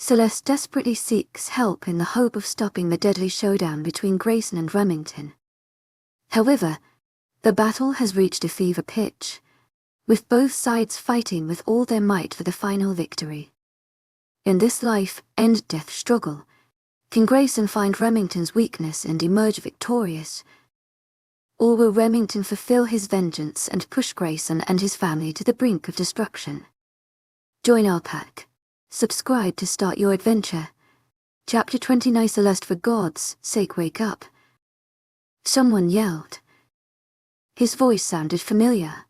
Celeste desperately seeks help in the hope of stopping the deadly showdown between Greyson and Remington. However, the battle has reached a fever pitch, with both sides fighting with all their might for the final victory. In this life-and-death struggle, can Greyson find Remington's weakness and emerge victorious? Or will Remington fulfill his vengeance and push Greyson and his family to the brink of destruction? Join our pack. Subscribe to start your adventure. Chapter 29. Celeste, for God's sake, wake up. Someone yelled. His voice sounded familiar.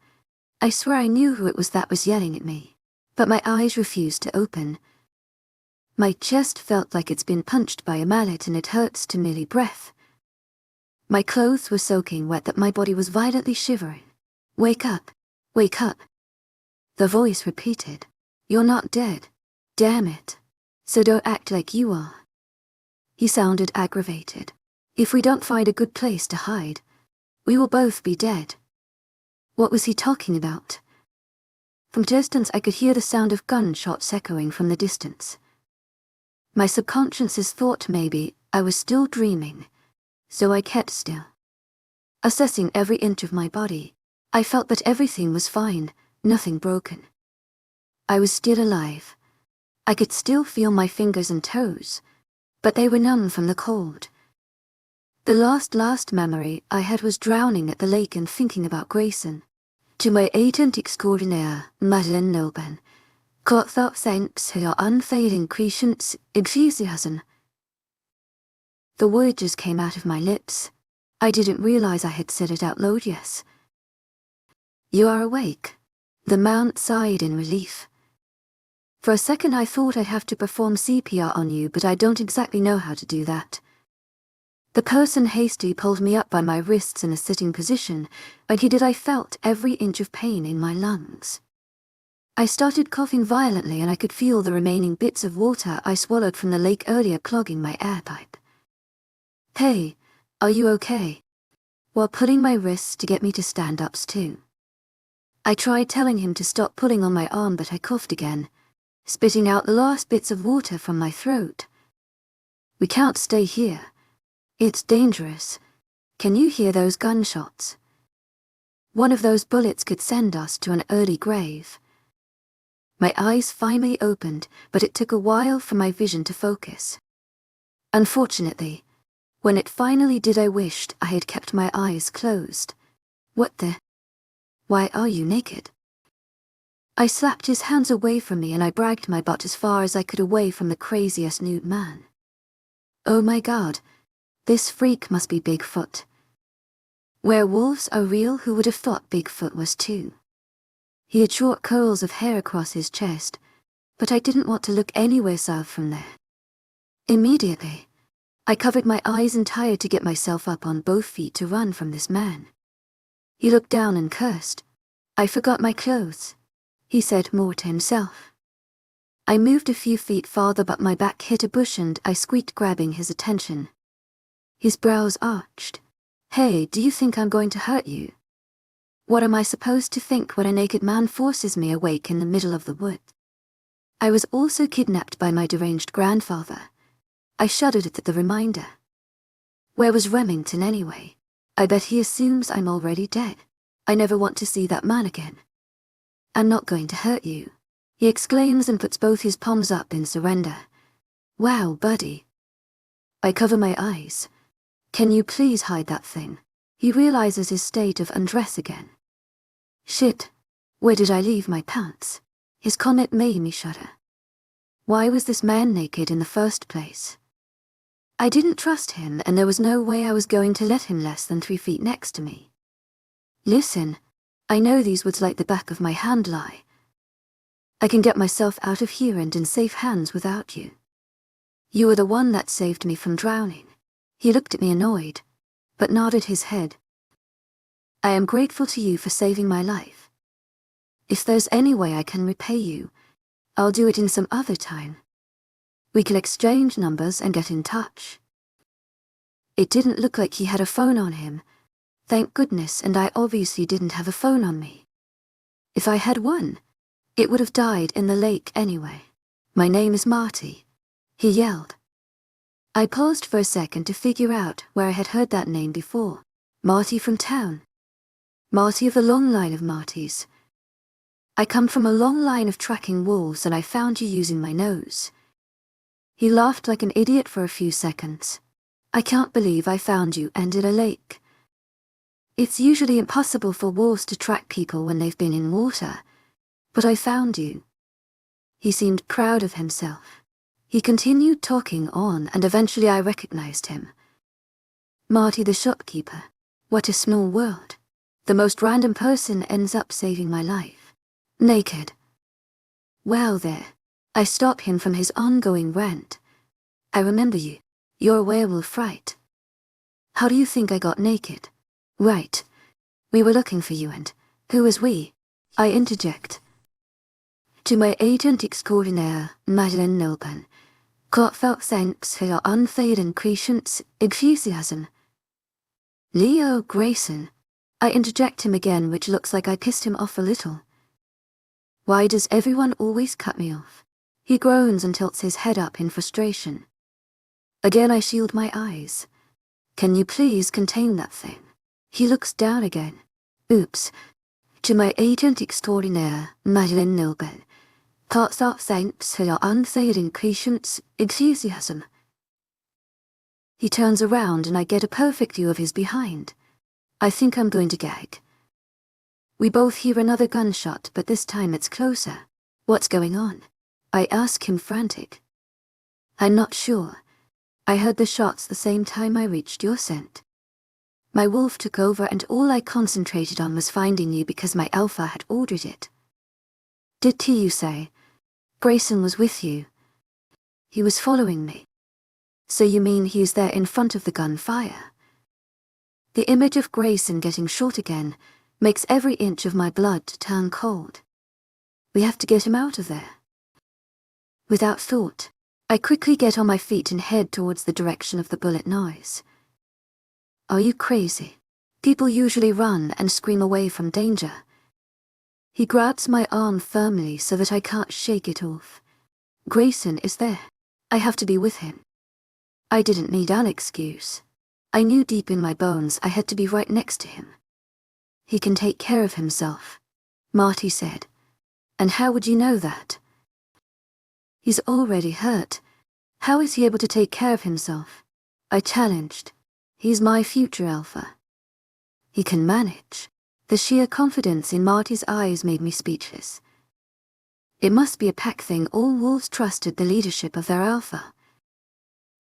I swear I knew who it was that was yelling at me, but my eyes refused to open. My chest felt like it's been punched by a mallet and it hurts to merely breath. My clothes were soaking wet that my body was violently shivering. Wake up, wake up. The voice repeated. You're not dead. Damn it. So don't act like you are. He sounded aggravated. If we don't find a good place to hide, we will both be dead. What was he talking about? From distance I could hear the sound of gunshots echoing from the distance. My subconscious thought maybe I was still dreaming, so I kept still. Assessing every inch of my body, I felt that everything was fine, nothing broken. I was still alive. I could still feel my fingers and toes, but they were numb from the cold. The last memory I had was drowning at the lake and thinking about Greyson. To my agent extraordinaire, Lycan Love, caught thought thanks to your unfailing crescent enthusiasm. The word just came out of my lips. I didn't realize I had said it out loud. Yes. You are awake. The Mount sighed in relief. For a second I thought I'd have to perform CPR on you, but I don't exactly know how to do that. The person hastily pulled me up by my wrists in a sitting position, and he did. I felt every inch of pain in my lungs. I started coughing violently and I could feel the remaining bits of water I swallowed from the lake earlier clogging my air pipe. Hey, are you okay? While pulling my wrists to get me to stand up too. I tried telling him to stop pulling on my arm, but I coughed again, spitting out the last bits of water from my throat. We can't stay here. It's dangerous. Can you hear those gunshots? One of those bullets could send us to an early grave. My eyes finally opened, but it took a while for my vision to focus. Unfortunately, when it finally did, I wished I had kept my eyes closed. What the? Why are you naked? I slapped his hands away from me and I dragged my butt as far as I could away from the craziest nude man. Oh my God, this freak must be Bigfoot. Werewolves are real. Who would have thought Bigfoot was too? He had short curls of hair across his chest, but I didn't want to look anywhere south from there. Immediately, I covered my eyes and tried to get myself up on both feet to run from this man. He looked down and cursed. I forgot my clothes, he said more to himself. I moved a few feet farther, but my back hit a bush and I squeaked, grabbing his attention. His brows arched. Hey, do you think I'm going to hurt you? What am I supposed to think when a naked man forces me awake in the middle of the woods? I was also kidnapped by my deranged grandfather. I shuddered at the reminder. Where was Remington anyway? I bet he assumes I'm already dead. I never want to see that man again. I'm not going to hurt you, he exclaims and puts both his palms up in surrender. Wow, buddy. I cover my eyes. Can you please hide that thing? He realizes his state of undress again. Shit, where did I leave my pants? His comment made me shudder. Why was this man naked in the first place? I didn't trust him, and there was no way I was going to let him less than 3 feet next to me. Listen, I know these woods like the back of my hand. Lie. I can get myself out of here and in safe hands without you. You were the one that saved me from drowning. He looked at me annoyed, but nodded his head. I am grateful to you for saving my life. If there's any way I can repay you, I'll do it in some other time. We can exchange numbers and get in touch. It didn't look like he had a phone on him. Thank goodness, and I obviously didn't have a phone on me. If I had one, it would have died in the lake anyway. My name is Marty. he yelled. I paused for a second to figure out where I had heard that name before. Marty from town. Marty of the long line of Martys. I come from a long line of tracking wolves and I found you using my nose. He laughed like an idiot for a few seconds. I can't believe I found you and in a lake. It's usually impossible for wolves to track people when they've been in water. But I found you. He seemed proud of himself. He continued talking on and eventually I recognized him. Marty the shopkeeper. What a small world. The most random person ends up saving my life. Naked. Well there. I stop him from his ongoing rant. I remember you. You're a werewolf, right? How do you think I got naked? Right. We were looking for you and... Who is we? I interject. To my agent extraordinaire, Madeleine Nilban. Heartfelt thanks for your unfailing patience, enthusiasm. Leo Greyson. I interject him again, which looks like I pissed him off a little. Why does everyone always cut me off? He groans and tilts his head up in frustration. Again I shield my eyes. Can you please contain that thing? He looks down again. Oops. To my agent extraordinaire, Madeleine Nilban. Heartfelt thanks for your unfailing patience, enthusiasm. He turns around and I get a perfect view of his behind. I think I'm going to gag. We both hear another gunshot, but this time it's closer. What's going on? I ask him, frantic. I'm not sure. I heard the shots the same time I reached your scent. My wolf took over and all I concentrated on was finding you because my alpha had ordered it. Did you say? Greyson was with you. He was following me. So you mean he's there in front of the gunfire? The image of Greyson getting shot again makes every inch of my blood turn cold. We have to get him out of there. Without thought, I quickly get on my feet and head towards the direction of the bullet noise. Are you crazy? People usually run and scream away from danger. He grabs my arm firmly so that I can't shake it off. Greyson is there. I have to be with him. I didn't need an excuse. I knew deep in my bones I had to be right next to him. He can take care of himself, Marty said. And how would you know that? He's already hurt. How is he able to take care of himself? I challenged. He's my future alpha. He can manage. The sheer confidence in Marty's eyes made me speechless. It must be a pack thing. All wolves trusted the leadership of their alpha.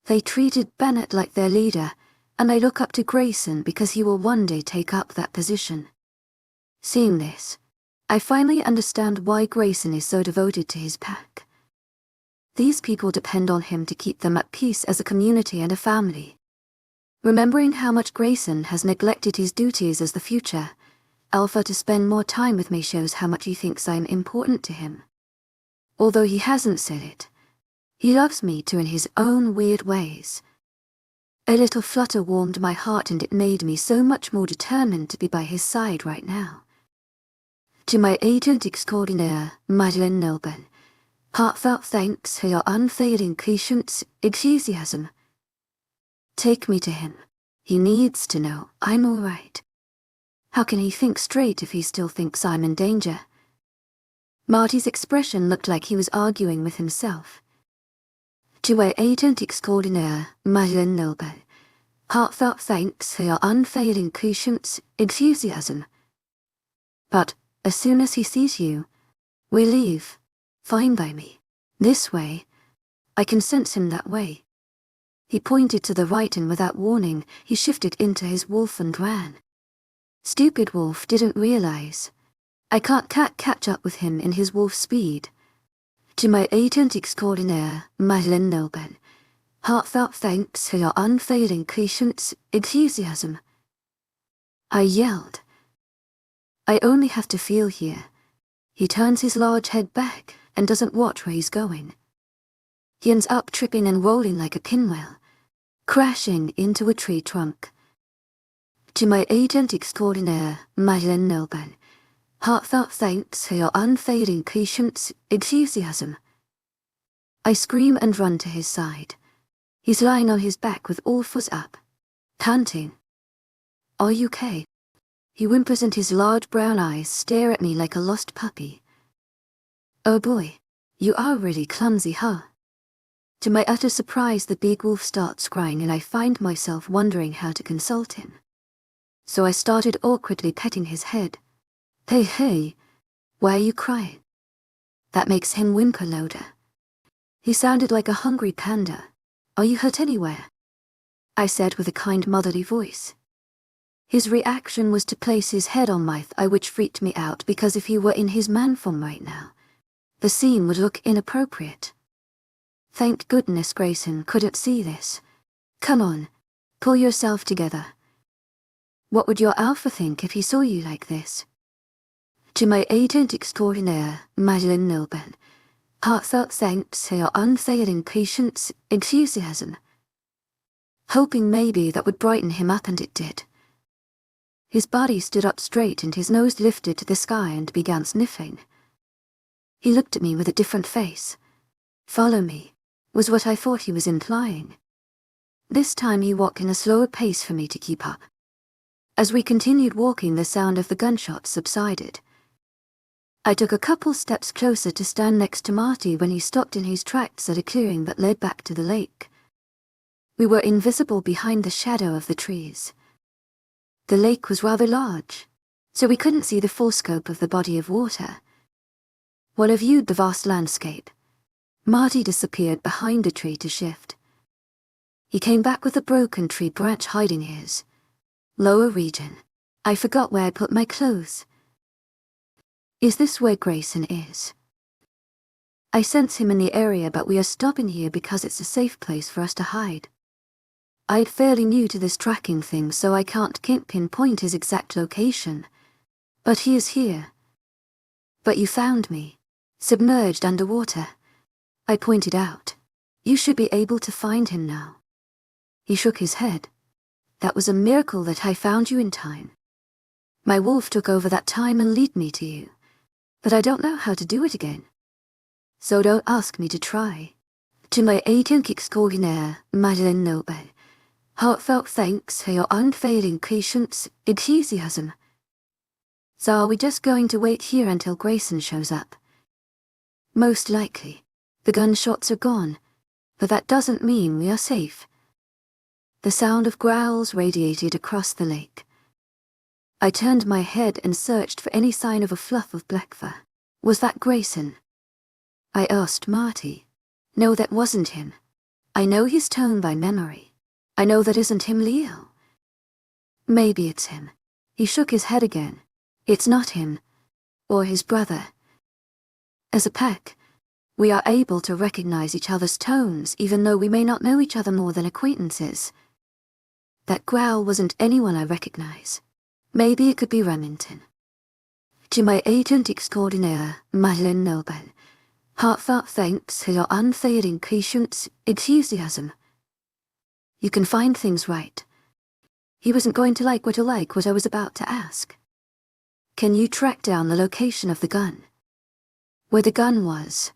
They treated Bennett like their leader, and I look up to Greyson because he will one day take up that position. Seeing this, I finally understand why Greyson is so devoted to his pack. These people depend on him to keep them at peace as a community and a family. Remembering how much Greyson has neglected his duties as the future alpha to spend more time with me shows how much he thinks I am important to him. Although he hasn't said it, he loves me too in his own weird ways. A little flutter warmed my heart and it made me so much more determined to be by his side right now. To my agent extraordinaire, Madeleine Nilban, heartfelt thanks for your unfailing patience, enthusiasm. Take me to him. He needs to know I'm all right. How can he think straight if he still thinks I'm in danger? Marty's expression looked like he was arguing with himself. To my agent extraordinaire, Madeleine Nilban, heartfelt thanks for your unfailing patience, enthusiasm. But as soon as he sees you, we leave. Fine by me. This way. I can sense him that way. He pointed to the right and without warning, he shifted into his wolf and ran. Stupid wolf didn't realize. I can't catch up with him in his wolf speed. To my agent extraordinaire, Madeleine Nilban, heartfelt thanks for your unfailing patience, enthusiasm. I yelled. I only have to feel here. He turns his large head back and doesn't watch where he's going. He ends up tripping and rolling like a pinwheel, crashing into a tree trunk. To my agent extraordinaire, Madeleine Nilban, heartfelt thanks for your unfailing patience, enthusiasm. I scream and run to his side. He's lying on his back with all fours up, panting. "Are you okay?" He whimpers and his large brown eyes stare at me like a lost puppy. "Oh boy, you are really clumsy, huh?" To my utter surprise, the big wolf starts crying and I find myself wondering how to consult him. So I started awkwardly petting his head. Hey, why are you crying?" That makes him whimper louder. He sounded like a hungry panda. "Are you hurt anywhere?" I said with a kind motherly voice. His reaction was to place his head on my thigh, which freaked me out because if he were in his man form right now, the scene would look inappropriate. Thank goodness Greyson couldn't see this. "Come on, pull yourself together. What would your alpha think if he saw you like this?" To my agent extraordinaire, Lycan Love, heartfelt thanks for your unfailing patience, enthusiasm. Hoping maybe that would brighten him up, and it did. His body stood up straight and his nose lifted to the sky and began sniffing. He looked at me with a different face. "Follow me," was what I thought he was implying. This time he walked in a slower pace for me to keep up. As we continued walking, the sound of the gunshots subsided. I took a couple steps closer to stand next to Marty when he stopped in his tracks at a clearing that led back to the lake. We were invisible behind the shadow of the trees. The lake was rather large, so we couldn't see the full scope of the body of water. While I viewed the vast landscape, Marty disappeared behind a tree to shift. He came back with a broken tree branch hiding his lower region. I forgot where I put my clothes. "Is this where Greyson is?" "I sense him in the area, but we are stopping here because it's a safe place for us to hide." I'm fairly new to this tracking thing, so I can't pinpoint his exact location. But he is here. "But you found me, submerged underwater," I pointed out. "You should be able to find him now." He shook his head. "That was a miracle that I found you in time. My wolf took over that time and led me to you. But I don't know how to do it again. So don't ask me to try." To my agent extraordinaire, Lycan Love, heartfelt thanks for your unfailing patience, enthusiasm. "So are we just going to wait here until Greyson shows up?" "Most likely. The gunshots are gone, but that doesn't mean we are safe." The sound of growls radiated across the lake. I turned my head and searched for any sign of a fluff of black fur. "Was that Greyson?" I asked Marty. "No, that wasn't him. I know his tone by memory. I know that isn't him, Leo." "Maybe it's him." He shook his head again. "It's not him. Or his brother. As a pack, we are able to recognize each other's tones even though we may not know each other more than acquaintances. That growl wasn't anyone I recognize. Maybe it could be Remington." To my agent extraordinaire, Lycan Love, heartfelt thanks for your unfailing patience, enthusiasm. You can find things right. He wasn't going to like what I was about to ask. "Can you track down the location of the gun?" "Where the gun was,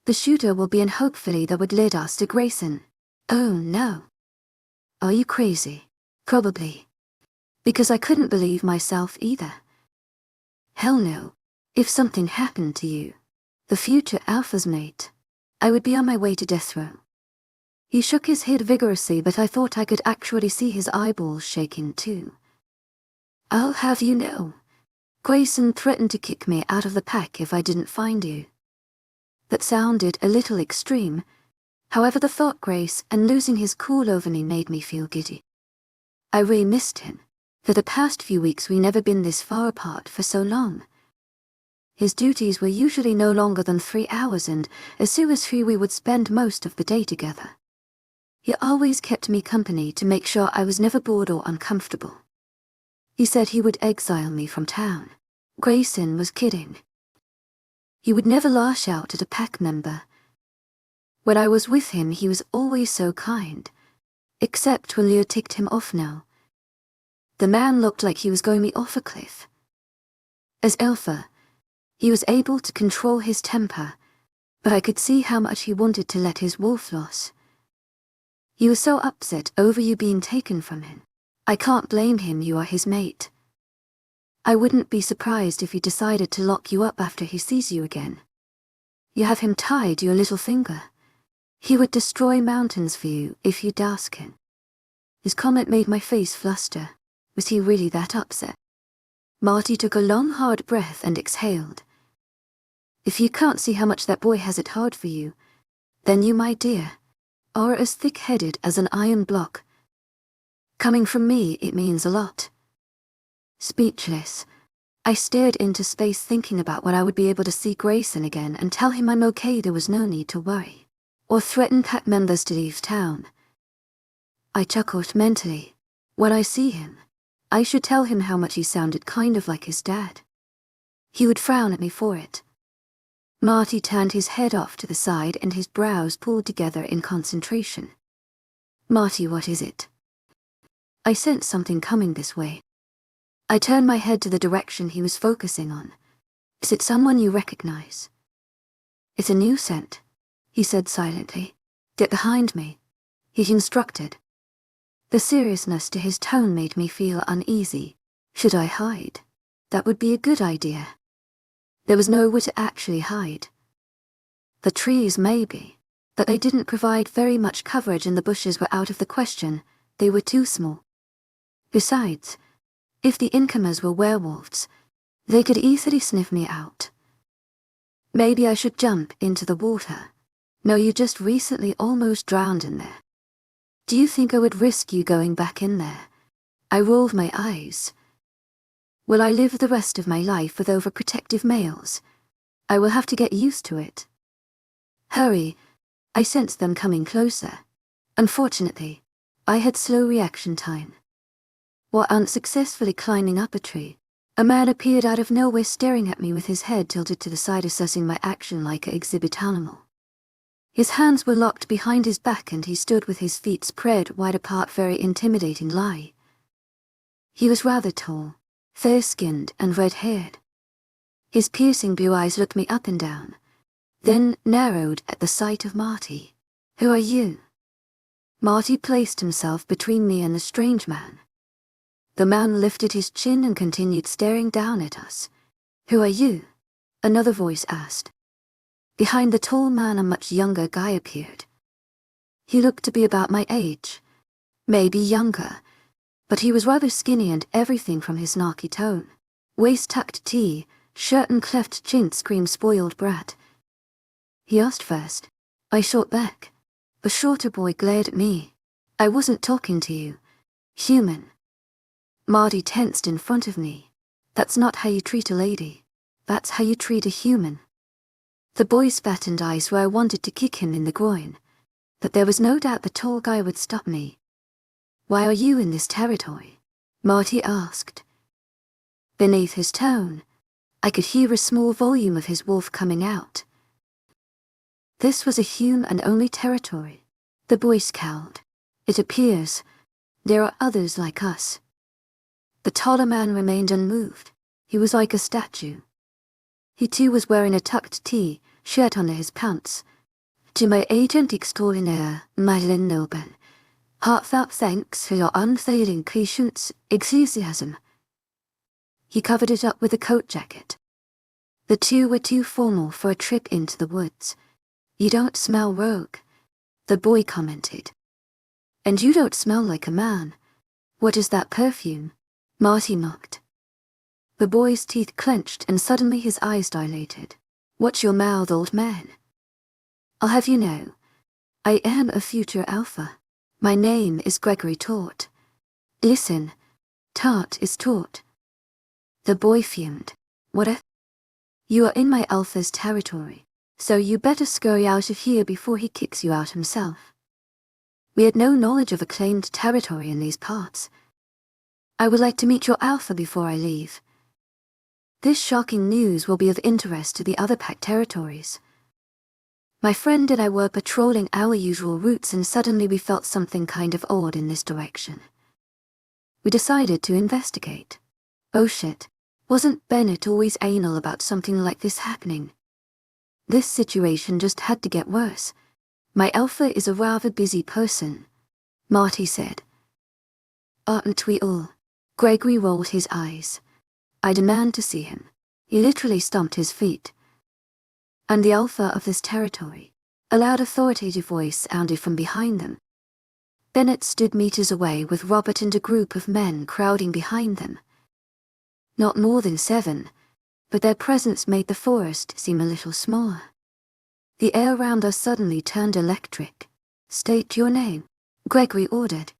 the shooter will be, and hopefully that would lead us to Greyson." "Oh no." "Are you crazy?" "Probably. Because I couldn't believe myself either." "Hell no. If something happened to you, the future Alpha's mate, I would be on my way to death row." He shook his head vigorously, but I thought I could actually see his eyeballs shaking too. "I'll have you know, Greyson threatened to kick me out of the pack if I didn't find you." That sounded a little extreme. However, the thought Grace and losing his cool over me made me feel giddy. I really missed him. For the past few weeks we never been this far apart for so long. His duties were usually no longer than 3 hours, and as soon as free we would spend most of the day together. He always kept me company to make sure I was never bored or uncomfortable. He said he would exile me from town. Greyson was kidding. He would never lash out at a pack member. When I was with him he was always so kind, except when Leo ticked him off now. The man looked like he was going me off a cliff. As Alpha, he was able to control his temper, but I could see how much he wanted to let his wolf loose. He was so upset over you being taken from him. I can't blame him, you are his mate. I wouldn't be surprised if he decided to lock you up after he sees you again. You have him tied to your little finger. He would destroy mountains for you if you'd ask him. His comment made my face fluster. Was he really that upset? Marty took a long, hard breath and exhaled. If you can't see how much that boy has it hard for you, then you, my dear, are as thick-headed as an iron block. Coming from me, it means a lot. Speechless, I stared into space thinking about when I would be able to see Greyson again and tell him I'm okay, there was no need to worry, or threaten pack members to leave town. I chuckled mentally. When I see him, I should tell him how much he sounded kind of like his dad. He would frown at me for it. Marty turned his head off to the side and his brows pulled together in concentration. Marty, what is it? I sensed something coming this way. I turned my head to the direction he was focusing on. Is it someone you recognize? It's a new scent, he said silently. Get behind me, he instructed. The seriousness to his tone made me feel uneasy. Should I hide? That would be a good idea. There was nowhere to actually hide. The trees, maybe, but they didn't provide very much coverage and the bushes were out of the question. They were too small. Besides, if the incomers were werewolves, they could easily sniff me out. Maybe I should jump into the water. No, you just recently almost drowned in there. Do you think I would risk you going back in there? I rolled my eyes. Will I live the rest of my life with overprotective males? I will have to get used to it. Hurry, I sensed them coming closer. Unfortunately, I had slow reaction time. While unsuccessfully climbing up a tree, a man appeared out of nowhere staring at me with his head tilted to the side, assessing my action like an exhibit animal. His hands were locked behind his back and he stood with his feet spread wide apart, very intimidating lie. He was rather tall, fair-skinned and red-haired. His piercing blue eyes looked me up and down, then narrowed at the sight of Marty. Who are you? Marty placed himself between me and the strange man. The man lifted his chin and continued staring down at us. Who are you? Another voice asked. Behind the tall man a much younger guy appeared. He looked to be about my age, maybe younger, but he was rather skinny and everything from his snarky tone. Waist-tucked tee, shirt and cleft chin screamed spoiled brat. He asked first. I shot back. A shorter boy glared at me. I wasn't talking to you. Human. Marty tensed in front of me. That's not how you treat a lady. That's how you treat a human. The boy spat and I swore I wanted to kick him in the groin, but there was no doubt the tall guy would stop me. Why are you in this territory? Marty asked. Beneath his tone, I could hear a small volume of his wolf coming out. This was a human-only territory. The boy scowled. It appears there are others like us. The taller man remained unmoved. He was like a statue. He too was wearing a tucked tee, shirt under his pants. To my agent extraordinaire, Madeleine Noble, heartfelt thanks for your unfailing patience, enthusiasm. He covered it up with a coat jacket. The two were too formal for a trip into the woods. You don't smell rogue, the boy commented. And you don't smell like a man. What is that perfume? Marty mocked. The boy's teeth clenched and suddenly his eyes dilated. Watch your mouth, old man. I'll have you know, I am a future alpha. My name is Gregory Tort. Listen, Tart is taught. The boy fumed. What a... You are in my alpha's territory, so you better scurry out of here before he kicks you out himself. We had no knowledge of a claimed territory in these parts. I would like to meet your alpha before I leave. This shocking news will be of interest to the other pack territories. My friend and I were patrolling our usual routes and suddenly we felt something kind of odd in this direction. We decided to investigate. Oh shit, wasn't Bennett always anal about something like this happening? This situation just had to get worse. My alpha is a rather busy person, Marty said. Aren't we all? Gregory rolled his eyes. I demand to see him. He literally stomped his feet. I'm the alpha of this territory. A loud authoritative voice sounded from behind them. Bennett stood meters away with Robert and a group of men crowding behind them. Not more than 7, but their presence made the forest seem a little smaller. The air around us suddenly turned electric. State your name, Gregory ordered.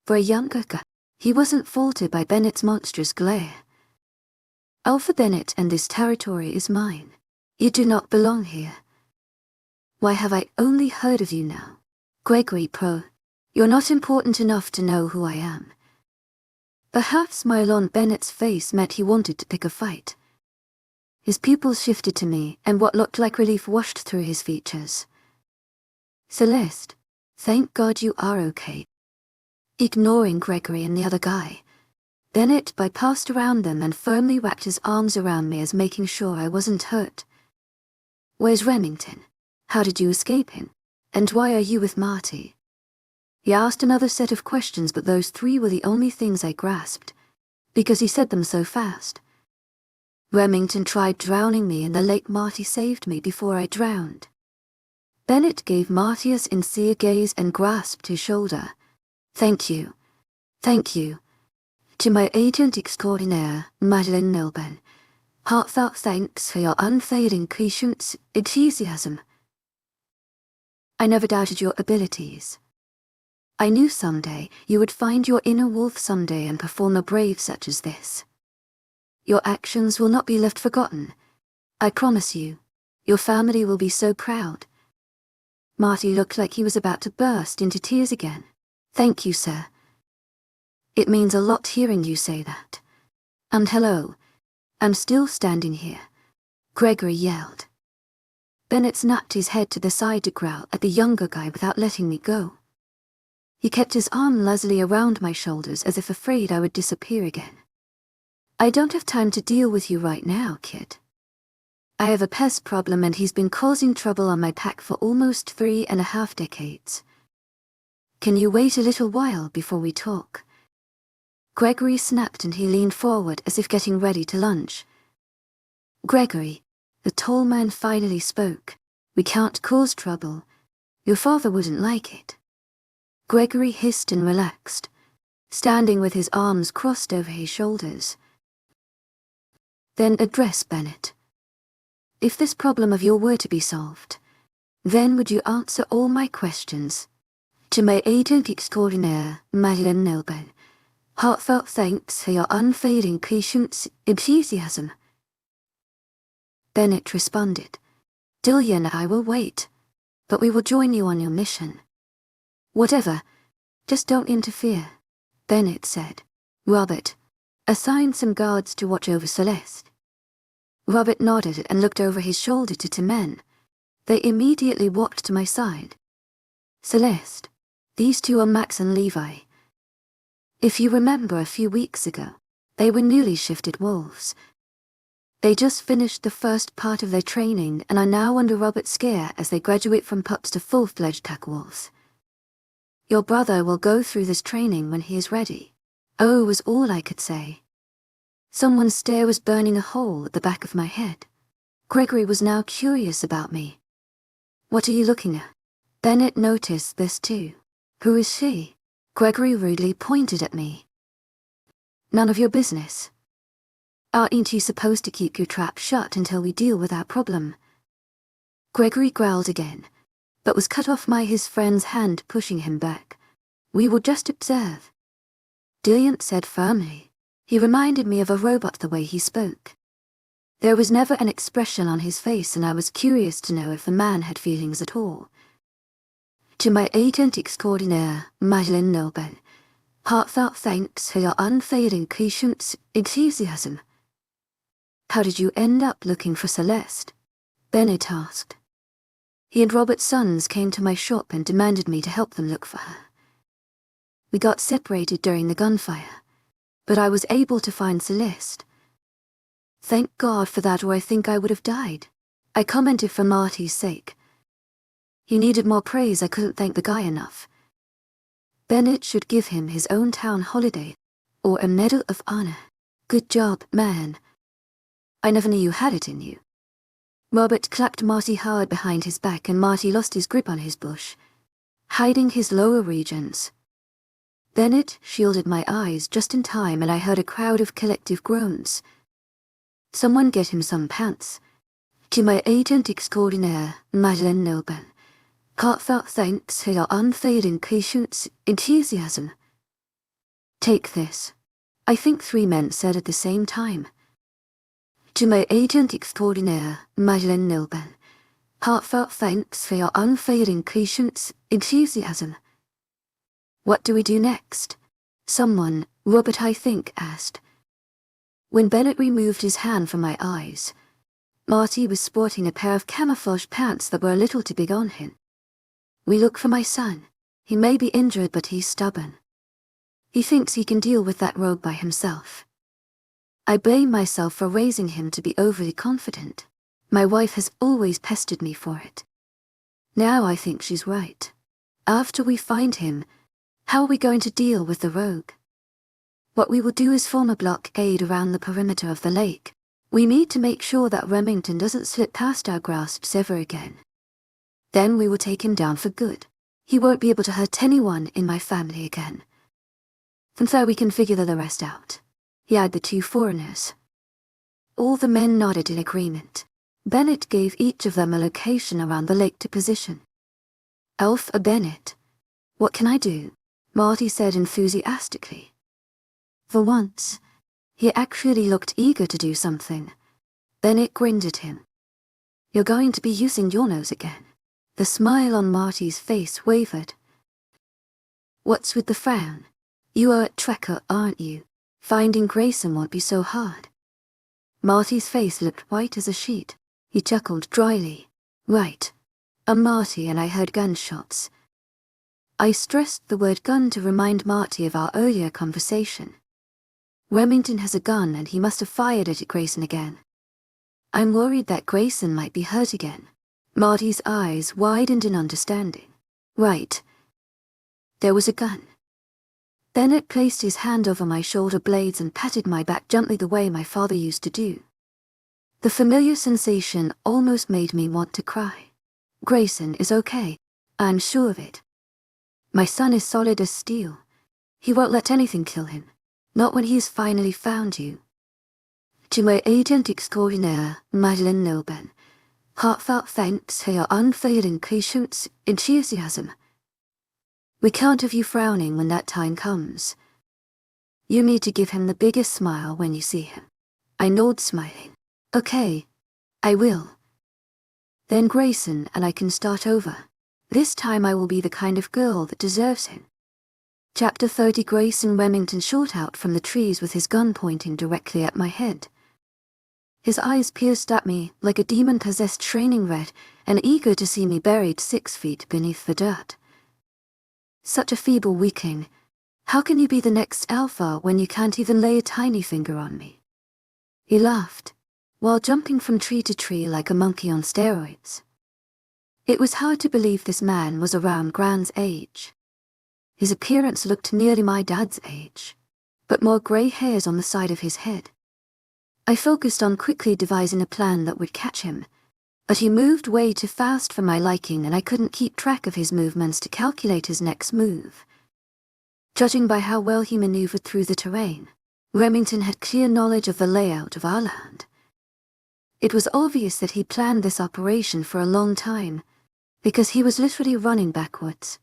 For a younger guy, he wasn't faltered by Bennett's monstrous glare. Alpha Bennett, and this territory is mine. You do not belong here. Why have I only heard of you now? Gregory Pro, you're not important enough to know who I am. The half-smile on Bennett's face meant he wanted to pick a fight. His pupils shifted to me, and what looked like relief washed through his features. Celeste, thank God you are okay. Ignoring Gregory and the other guy, Bennett bypassed around them and firmly wrapped his arms around me as making sure I wasn't hurt. Where's Remington? How did you escape him? And why are you with Marty? He asked another set of questions, but those 3 were the only things I grasped, because he said them so fast. Remington tried drowning me in the lake. Marty saved me before I drowned. Bennett gave Marty a sincere gaze and grasped his shoulder. Thank you. Thank you. To my agent extraordinaire, Madeleine Milburn, heartfelt thanks for your unfailing patience, enthusiasm. I never doubted your abilities. I knew someday you would find your inner wolf someday and perform a brave such as this. Your actions will not be left forgotten. I promise you. Your family will be so proud. Marty looked like he was about to burst into tears again. Thank you, sir. It means a lot hearing you say that. And hello. I'm still standing here, Gregory yelled. Bennett snapped his head to the side to growl at the younger guy without letting me go. He kept his arm lazily around my shoulders as if afraid I would disappear again. I don't have time to deal with you right now, kid. I have a pest problem and he's been causing trouble on my pack for almost 3.5 decades. Can you wait a little while before we talk? Gregory snapped and he leaned forward as if getting ready to lunge. Gregory, the tall man finally spoke. We can't cause trouble. Your father wouldn't like it. Gregory hissed and relaxed, standing with his arms crossed over his shoulders. Then address Bennett. If this problem of yours were to be solved, then would you answer all my questions? To my agent extraordinaire, Madeleine Milburn, heartfelt thanks for your unfailing patience, enthusiasm. Bennett responded. Delia and I will wait, but we will join you on your mission. Whatever, just don't interfere, Bennett said. Robert, assign some guards to watch over Celeste. Robert nodded and looked over his shoulder to 2 men. They immediately walked to my side. Celeste, these 2 are Max and Levi. If you remember a few weeks ago, they were newly shifted wolves. They just finished the first part of their training and are now under Robert's care as they graduate from pups to full-fledged pack wolves. Your brother will go through this training when he is ready. Oh, was all I could say. Someone's stare was burning a hole at the back of my head. Gregory was now curious about me. What are you looking at? Bennett noticed this too. Who is she? Gregory rudely pointed at me. None of your business. Aren't you supposed to keep your trap shut until we deal with our problem? Gregory growled again, but was cut off by his friend's hand pushing him back. We will just observe. Dilliant said firmly. He reminded me of a robot the way he spoke. There was never an expression on his face and I was curious to know if the man had feelings at all. To my agent extraordinaire, Madeleine Milburn, heartfelt thanks for your unfailing patience, enthusiasm. How did you end up looking for Celeste? Bennett asked. He and Robert's sons came to my shop and demanded me to help them look for her. We got separated during the gunfire, but I was able to find Celeste. Thank God for that, or I think I would have died. I commented for Marty's sake. He needed more praise, I couldn't thank the guy enough. Bennett should give him his own town holiday, or a Medal of Honor. Good job, man. I never knew you had it in you. Robert clapped Marty hard behind his back and Marty lost his grip on his bush, hiding his lower regions. Bennett shielded my eyes just in time and I heard a crowd of collective groans. Someone get him some pants. To my agent extraordinaire, Madeleine Nilben. Heartfelt thanks for your unfailing patience, enthusiasm. Take this. I think 3 men said at the same time. To my agent extraordinaire, Madeleine Nilben. Heartfelt thanks for your unfailing patience, enthusiasm. What do we do next? Someone, Robert I think, asked. When Bennett removed his hand from my eyes, Marty was sporting a pair of camouflage pants that were a little too big on him. We look for my son. He may be injured, but he's stubborn. He thinks he can deal with that rogue by himself. I blame myself for raising him to be overly confident. My wife has always pestered me for it. Now I think she's right. After we find him, how are we going to deal with the rogue? What we will do is form a blockade around the perimeter of the lake. We need to make sure that Remington doesn't slip past our grasps ever again. Then we will take him down for good. He won't be able to hurt anyone in my family again. From there we can figure the rest out. He had the 2 foreigners. All the men nodded in agreement. Bennett gave each of them a location around the lake to position. Alpha Bennett. What can I do? Marty said enthusiastically. For once, he actually looked eager to do something. Bennett grinned at him. You're going to be using your nose again. The smile on Marty's face wavered. What's with the frown? You are a trekker, aren't you? Finding Greyson won't be so hard. Marty's face looked white as a sheet. He chuckled dryly. Right. I'm Marty and I heard gunshots. I stressed the word gun to remind Marty of our earlier conversation. Remington has a gun and he must have fired it at Greyson again. I'm worried that Greyson might be hurt again. Marty's eyes widened in understanding. Right. There was a gun. Bennett placed his hand over my shoulder blades and patted my back gently the way my father used to do. The familiar sensation almost made me want to cry. Greyson is okay. I'm sure of it. My son is solid as steel. He won't let anything kill him. Not when he has finally found you. To my agent extraordinaire, Madeleine Nilben. Heartfelt thanks for your unfailing patience, enthusiasm. We can't have you frowning when that time comes. You need to give him the biggest smile when you see him. I nod, smiling. Okay, I will. Then Greyson and I can start over. This time I will be the kind of girl that deserves him. Chapter 30. Greyson Remington shot out from the trees with his gun pointing directly at my head. His eyes pierced at me like a demon-possessed training rat and eager to see me buried 6 feet beneath the dirt. Such a feeble weakling. How can you be the next alpha when you can't even lay a tiny finger on me? He laughed, while jumping from tree to tree like a monkey on steroids. It was hard to believe this man was around Gran's age. His appearance looked nearly my dad's age, but more grey hairs on the side of his head. I focused on quickly devising a plan that would catch him, but he moved way too fast for my liking and I couldn't keep track of his movements to calculate his next move. Judging by how well he maneuvered through the terrain, Remington had clear knowledge of the layout of our land. It was obvious that he planned this operation for a long time, because he was literally running backwards.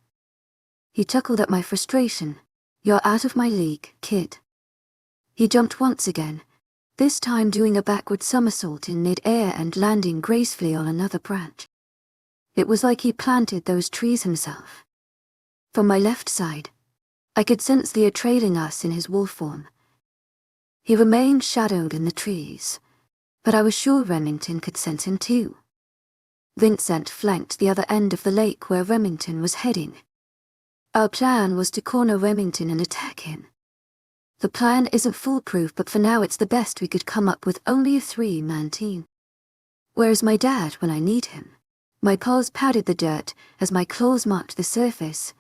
He chuckled at my frustration. You're out of my league, kid. He jumped once again, this time doing a backward somersault in mid-air and landing gracefully on another branch. It was like he planted those trees himself. From my left side, I could sense Leo trailing us in his wolf form. He remained shadowed in the trees, but I was sure Remington could sense him too. Vincent flanked the other end of the lake where Remington was heading. Our plan was to corner Remington and attack him. The plan isn't foolproof, but for now it's the best we could come up with, only a 3-man team. Where's my dad when I need him? My paws patted the dirt as my claws marked the surface.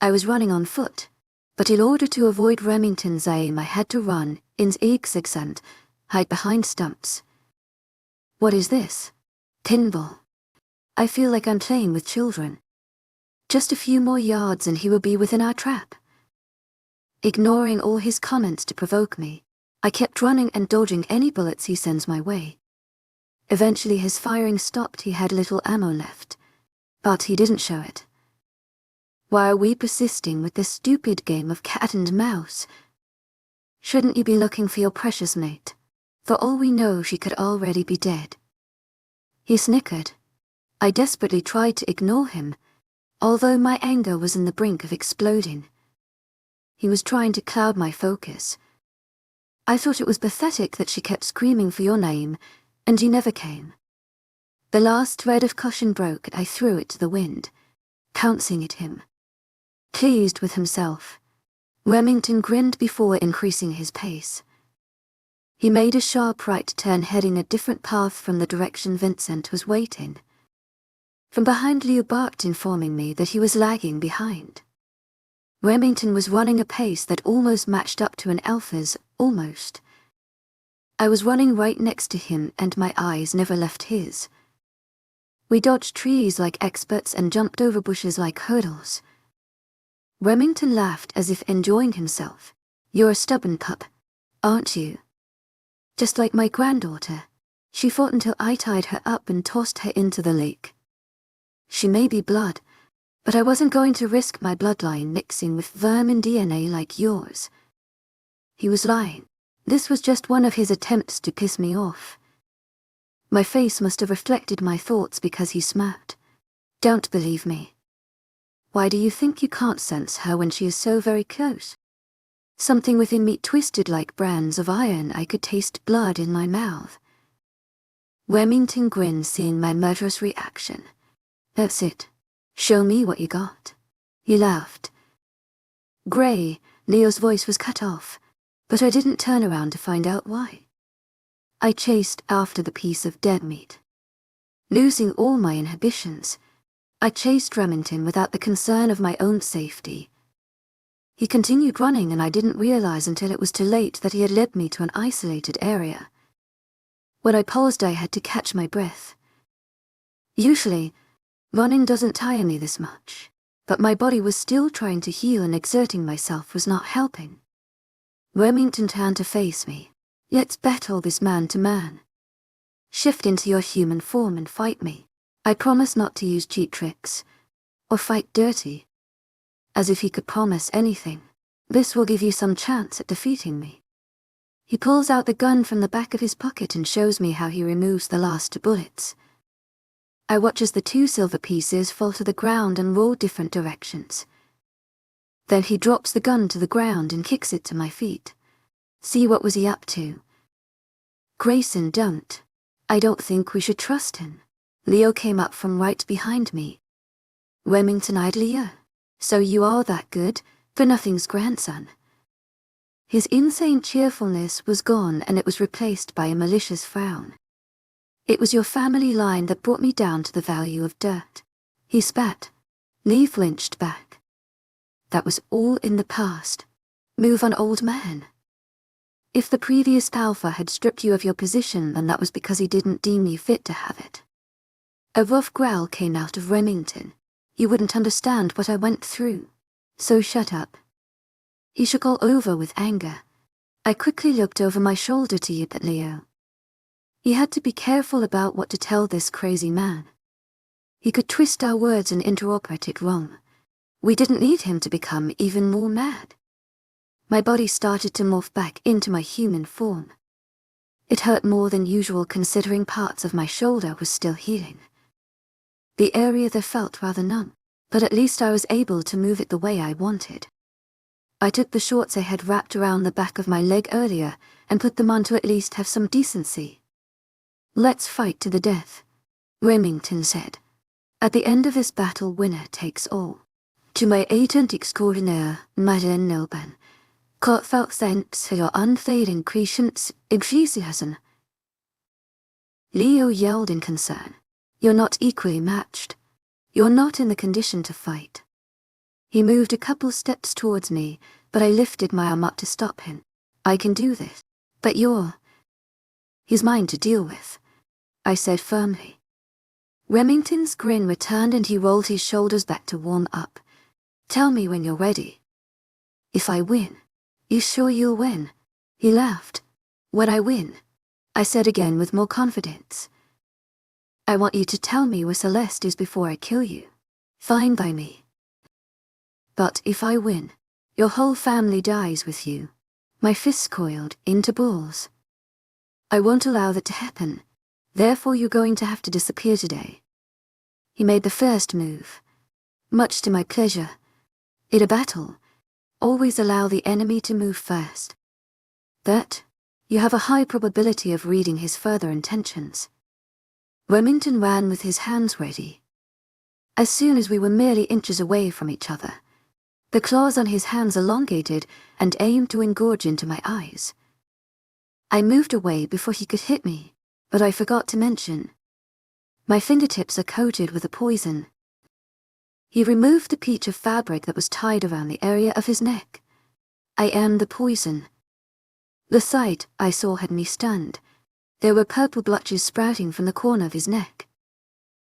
I was running on foot, but in order to avoid Remington's aim I had to run in zigzag, hide behind stumps. What is this? Pinball. I feel like I'm playing with children. Just a few more yards and he will be within our trap. Ignoring all his comments to provoke me, I kept running and dodging any bullets he sends my way. Eventually his firing stopped. He had little ammo left, but he didn't show it. Why are we persisting with this stupid game of cat and mouse? Shouldn't you be looking for your precious mate? For all we know, she could already be dead. He snickered. I desperately tried to ignore him, although my anger was on the brink of exploding. He was trying to cloud my focus. I thought it was pathetic that she kept screaming for your name, and you never came. The last thread of caution broke and I threw it to the wind, pouncing at him. Pleased with himself, Remington grinned before increasing his pace. He made a sharp right turn, heading a different path from the direction Vincent was waiting. From behind, Leo barked, informing me that he was lagging behind. Remington was running a pace that almost matched up to an alpha's, almost. I was running right next to him and my eyes never left his. We dodged trees like experts and jumped over bushes like hurdles. Remington laughed as if enjoying himself. You're a stubborn pup, aren't you? Just like my granddaughter. She fought until I tied her up and tossed her into the lake. She may be blood, but I wasn't going to risk my bloodline mixing with vermin DNA like yours. He was lying. This was just one of his attempts to piss me off. My face must have reflected my thoughts because he smirked. Don't believe me. Why do you think you can't sense her when she is so very close? Something within me twisted like brands of iron. I could taste blood in my mouth. Remington grinned, seeing my murderous reaction. That's it. Show me what you got. He laughed. Gray, Leo's voice was cut off, but I didn't turn around to find out why. I chased after the piece of dead meat. Losing all my inhibitions, I chased Remington without the concern of my own safety. He continued running and I didn't realize until it was too late that he had led me to an isolated area. When I paused, I had to catch my breath. Usually, running doesn't tire me this much, but my body was still trying to heal and exerting myself was not helping. Remington turned to face me. Let's battle this man to man. Shift into your human form and fight me. I promise not to use cheap tricks, or fight dirty. As if he could promise anything. This will give you some chance at defeating me. He pulls out the gun from the back of his pocket and shows me how he removes the last bullets. I watch as the 2 silver pieces fall to the ground and roll different directions. Then he drops the gun to the ground and kicks it to my feet. See, what was he up to? Greyson, don't. I don't think we should trust him. Leo came up from right behind me. Remington eyed Leo. So you are that good, for nothing's grandson. His insane cheerfulness was gone and it was replaced by a malicious frown. It was your family line that brought me down to the value of dirt. He spat. Lee flinched back. That was all in the past. Move on, old man. If the previous alpha had stripped you of your position, then that was because he didn't deem you fit to have it. A rough growl came out of Remington. You wouldn't understand what I went through. So shut up. He shook all over with anger. I quickly looked over my shoulder to you, but Leo. He had to be careful about what to tell this crazy man. He could twist our words and interpret it wrong. We didn't need him to become even more mad. My body started to morph back into my human form. It hurt more than usual considering parts of my shoulder was still healing. The area there felt rather numb, but at least I was able to move it the way I wanted. I took the shorts I had wrapped around the back of my leg earlier and put them on to at least have some decency. Let's fight to the death, Remington said. At the end of this battle, winner takes all. To my agent extraordinaire, Madeleine Nilban, heartfelt thanks for your unfailing patience, enthusiasm. Leo yelled in concern. You're not equally matched. You're not in the condition to fight. He moved a couple steps towards me, but I lifted my arm up to stop him. I can do this. But he's mine to deal with, I said firmly. Remington's grin returned and he rolled his shoulders back to warm up. Tell me when you're ready. If I win. You sure you'll win? He laughed. When I win, I said again with more confidence. I want you to tell me where Celeste is before I kill you. Fine by me. But if I win, your whole family dies with you. My fists coiled into balls. I won't allow that to happen. Therefore you're going to have to disappear today. He made the first move. Much to my pleasure. In a battle, always allow the enemy to move first. That, you have a high probability of reading his further intentions. Remington ran with his hands ready. As soon as we were merely inches away from each other, the claws on his hands elongated and aimed to engorge into my eyes. I moved away before he could hit me, but I forgot to mention. My fingertips are coated with a poison. He removed the peach of fabric that was tied around the area of his neck. I am the poison. The sight I saw had me stunned. There were purple blotches sprouting from the corner of his neck.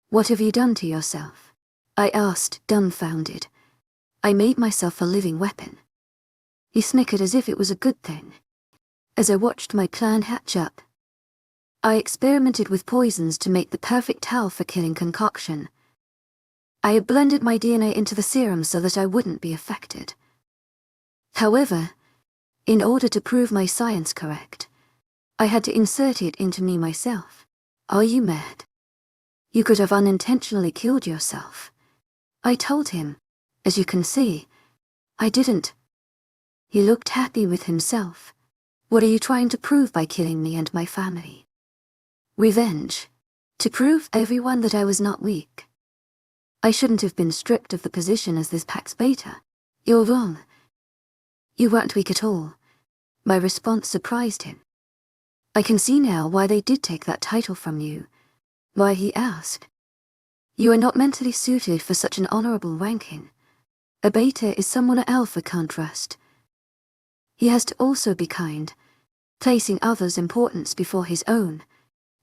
What have you done to yourself? I asked, dumbfounded. I made myself a living weapon. He snickered as if it was a good thing. As I watched my plan hatch up, I experimented with poisons to make the perfect towel for killing concoction. I had blended my DNA into the serum so that I wouldn't be affected. However, in order to prove my science correct, I had to insert it into me myself. Are you mad? You could have unintentionally killed yourself. I told him. As you can see, I didn't. He looked happy with himself. What are you trying to prove by killing me and my family? Revenge. To prove everyone that I was not weak. I shouldn't have been stripped of the position as this Pax Beta. You're wrong. You weren't weak at all. My response surprised him. I can see now why they did take that title from you. Why, he asked. You are not mentally suited for such an honorable ranking. A beta is someone an alpha can't trust. He has to also be kind, placing others' importance before his own.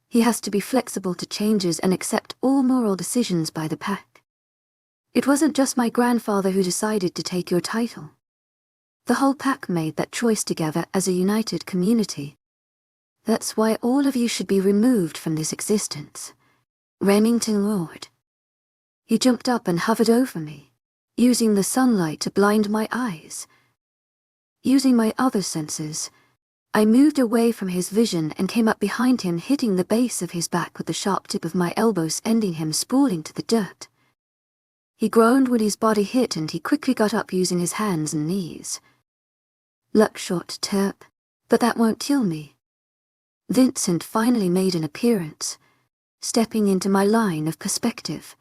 He has to be flexible to changes and accept all moral decisions by the pack. It wasn't just my grandfather who decided to take your title. The whole pack made that choice together as a united community. That's why all of you should be removed from this existence. Remington roared. He jumped up and hovered over me, using the sunlight to blind my eyes. Using my other senses, I moved away from his vision and came up behind him, hitting the base of his back with the sharp tip of my elbow, sending him sprawling to the dirt. He groaned when his body hit and he quickly got up using his hands and knees. Luck shot, Terp, but that won't kill me. Vincent finally made an appearance, stepping into my line of perspective.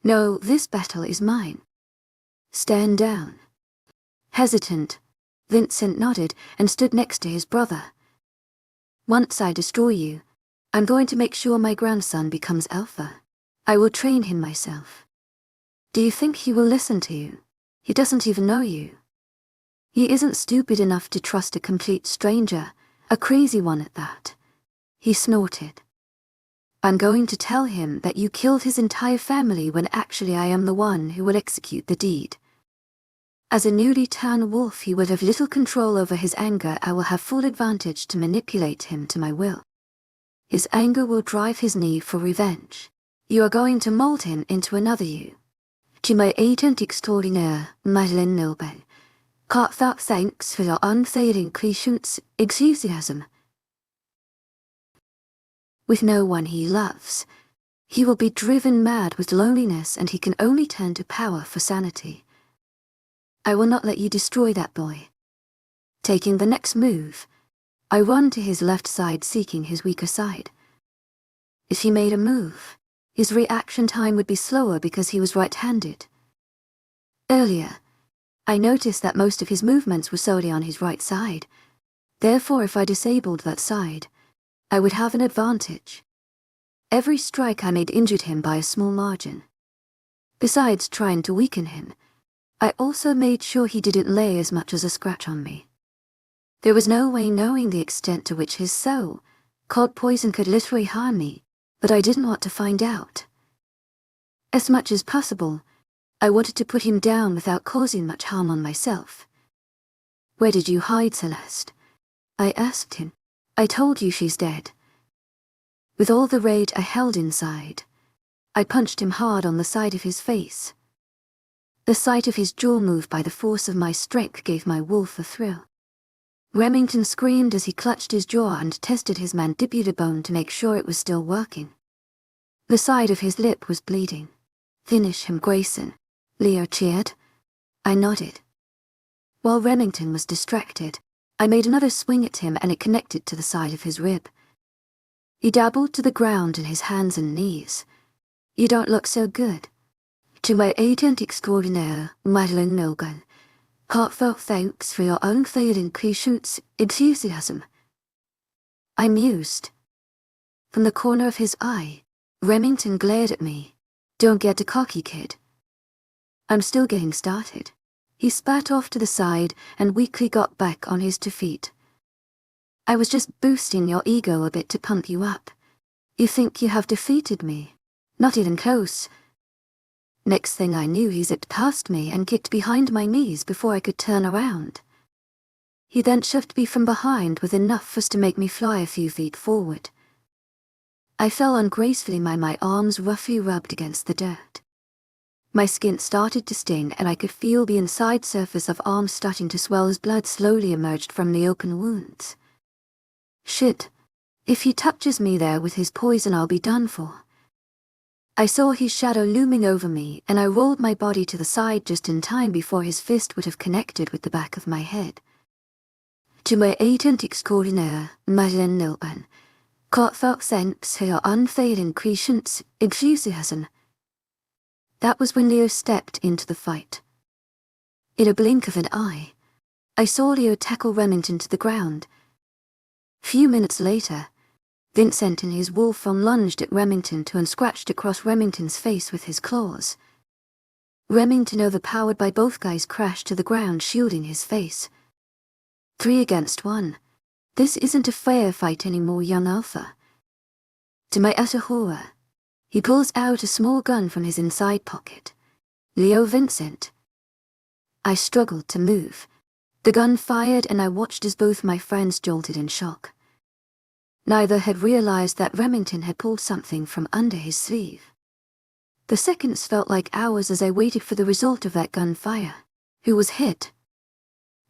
No, this battle is mine. Stand down. Hesitant, Vincent nodded and stood next to his brother. Once I destroy you, I'm going to make sure my grandson becomes alpha. I will train him myself. Do you think he will listen to you? He doesn't even know you. He isn't stupid enough to trust a complete stranger, a crazy one at that. He snorted. I'm going to tell him that you killed his entire family when actually I am the one who will execute the deed. As a newly turned wolf, he will have little control over his anger. I will have full advantage to manipulate him to my will. His anger will drive his need for revenge. You are going to mold him into another you. To my agent extraordinaire, Madeleine Nobel. Heartfelt thanks for your unfailing patience, enthusiasm. With no one he loves, he will be driven mad with loneliness and he can only turn to power for sanity. I will not let you destroy that boy. Taking the next move, I run to his left side seeking his weaker side. If he made a move, his reaction time would be slower because he was right-handed. Earlier, I noticed that most of his movements were solely on his right side. Therefore, if I disabled that side, I would have an advantage. Every strike I made injured him by a small margin. Besides trying to weaken him, I also made sure he didn't lay as much as a scratch on me. There was no way knowing the extent to which his soul, called poison, could literally harm me, but I didn't want to find out. As much as possible, I wanted to put him down without causing much harm on myself. "Where did you hide, Celeste?" I asked him. "I told you she's dead." With all the rage I held inside, I punched him hard on the side of his face. The sight of his jaw move by the force of my strength gave my wolf a thrill. Remington screamed as he clutched his jaw and tested his mandibular bone to make sure it was still working. The side of his lip was bleeding. "Finish him, Greyson," Leo cheered. I nodded. While Remington was distracted, I made another swing at him and it connected to the side of his rib. He dabbled to the ground in his hands and knees. "You don't look so good. To my agent extraordinaire, Madeline Logan, heartfelt thanks for your unfailing patience, enthusiasm." I mused. From the corner of his eye, Remington glared at me. "Don't get too cocky, kid." "I'm still getting started." He spat off to the side and weakly got back on his 2 feet. "I was just boosting your ego a bit to pump you up. You think you have defeated me? Not even close." Next thing I knew, he zipped past me and kicked behind my knees before I could turn around. He then shoved me from behind with enough force to make me fly a few feet forward. I fell ungracefully, my arms roughly rubbed against the dirt. My skin started to sting and I could feel the inside surface of arms starting to swell as blood slowly emerged from the open wounds. Shit. If he touches me there with his poison, I'll be done for. I saw his shadow looming over me and I rolled my body to the side just in time before his fist would have connected with the back of my head. "To my agent extraordinaire, Madeline Logan, heartfelt thanks for your unfailing patience, enthusiasm." That was when Leo stepped into the fight. In a blink of an eye, I saw Leo tackle Remington to the ground. Few minutes later, Vincent in his wolf form lunged at Remington and scratched across Remington's face with his claws. Remington, overpowered by both guys, crashed to the ground, shielding his face. 3 against 1. This isn't a fair fight anymore, young Alpha. To my utter horror, he pulls out a small gun from his inside pocket. "Leo Vincent." I struggled to move. The gun fired and I watched as both my friends jolted in shock. Neither had realized that Remington had pulled something from under his sleeve. The seconds felt like hours as I waited for the result of that gunfire. Who was hit?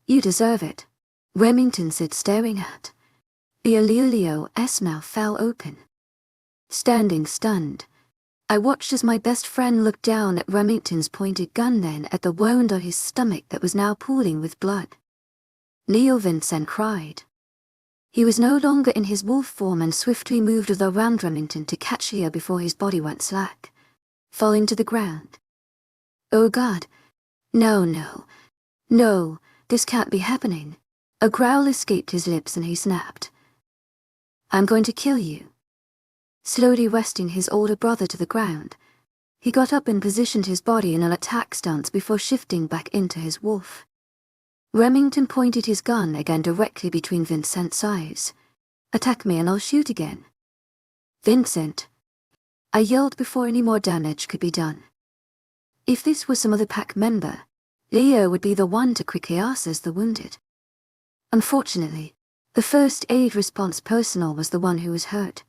"You deserve it," Remington said, staring at. Leo's mouth fell open. Standing stunned, I watched as my best friend looked down at Remington's pointed gun, then at the wound on his stomach that was now pooling with blood. Leo Vincent cried. He was no longer in his wolf form and swiftly moved around Remington to catch Leo before his body went slack, falling to the ground. "Oh God, no, this can't be happening." A growl escaped his lips and he snapped. "I'm going to kill you." Slowly resting his older brother to the ground, he got up and positioned his body in an attack stance before shifting back into his wolf. Remington pointed his gun again directly between Vincent's eyes. "Attack me and I'll shoot again." "Vincent," I yelled before any more damage could be done. If this was some other pack member, Leo would be the one to quickly assess the wounded. Unfortunately, the first aid response personnel was the one who was hurt.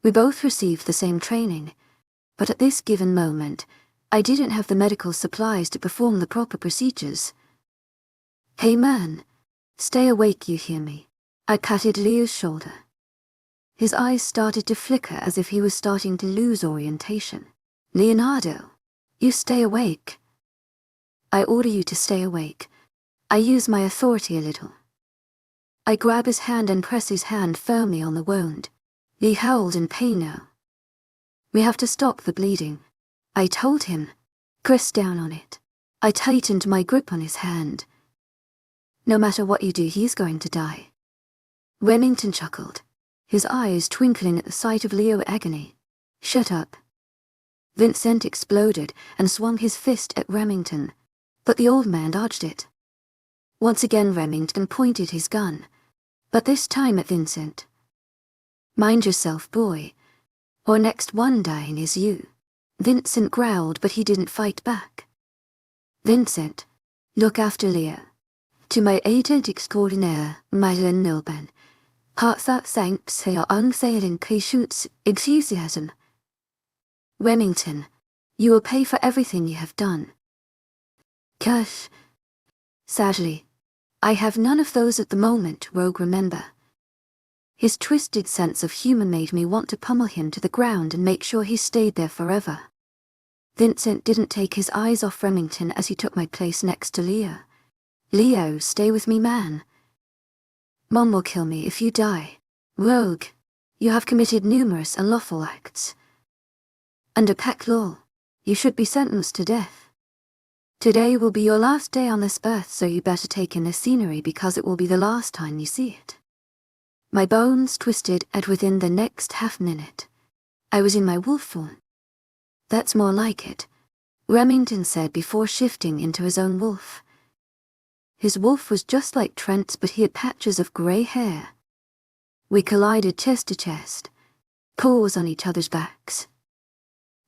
We both received the same training, but at this given moment, I didn't have the medical supplies to perform the proper procedures. "Hey man, stay awake, you hear me?" I patted Leo's shoulder. His eyes started to flicker as if he was starting to lose orientation. "Leonardo, you stay awake." "I order you to stay awake." I use my authority a little. I grab his hand and press his hand firmly on the wound. He howled in pain now. "We have to stop the bleeding," I told him. "Press down on it." I tightened my grip on his hand. "No matter what you do, he's going to die." Remington chuckled. his eyes twinkling at the sight of Leo's agony. "Shut up." Vincent exploded and swung his fist at Remington, but the old man dodged it. Once again Remington pointed his gun, but this time at Vincent. "Mind yourself, boy, or next one dying is you." Vincent growled, but he didn't fight back. "Vincent, look after Leo. To my agent extraordinaire, Lycan Love, heartfelt thanks for your unfailing patience, enthusiasm. Remington, you will pay for everything you have done." "Curse. Sadly, I have none of those at the moment," Rogue remember. His twisted sense of humor made me want to pummel him to the ground and make sure he stayed there forever. Vincent didn't take his eyes off Remington as he took my place next to Leo. "Leo, stay with me, man. Mom will kill me if you die. Rogue, you have committed numerous unlawful acts. Under pack law, you should be sentenced to death. Today will be your last day on this earth, so you better take in the scenery because it will be the last time you see it." My bones twisted, and within the next half-minute, I was in my wolf form. "That's more like it," Remington said before shifting into his own wolf. His wolf was just like Trent's, but he had patches of grey hair. We collided chest to chest, paws on each other's backs.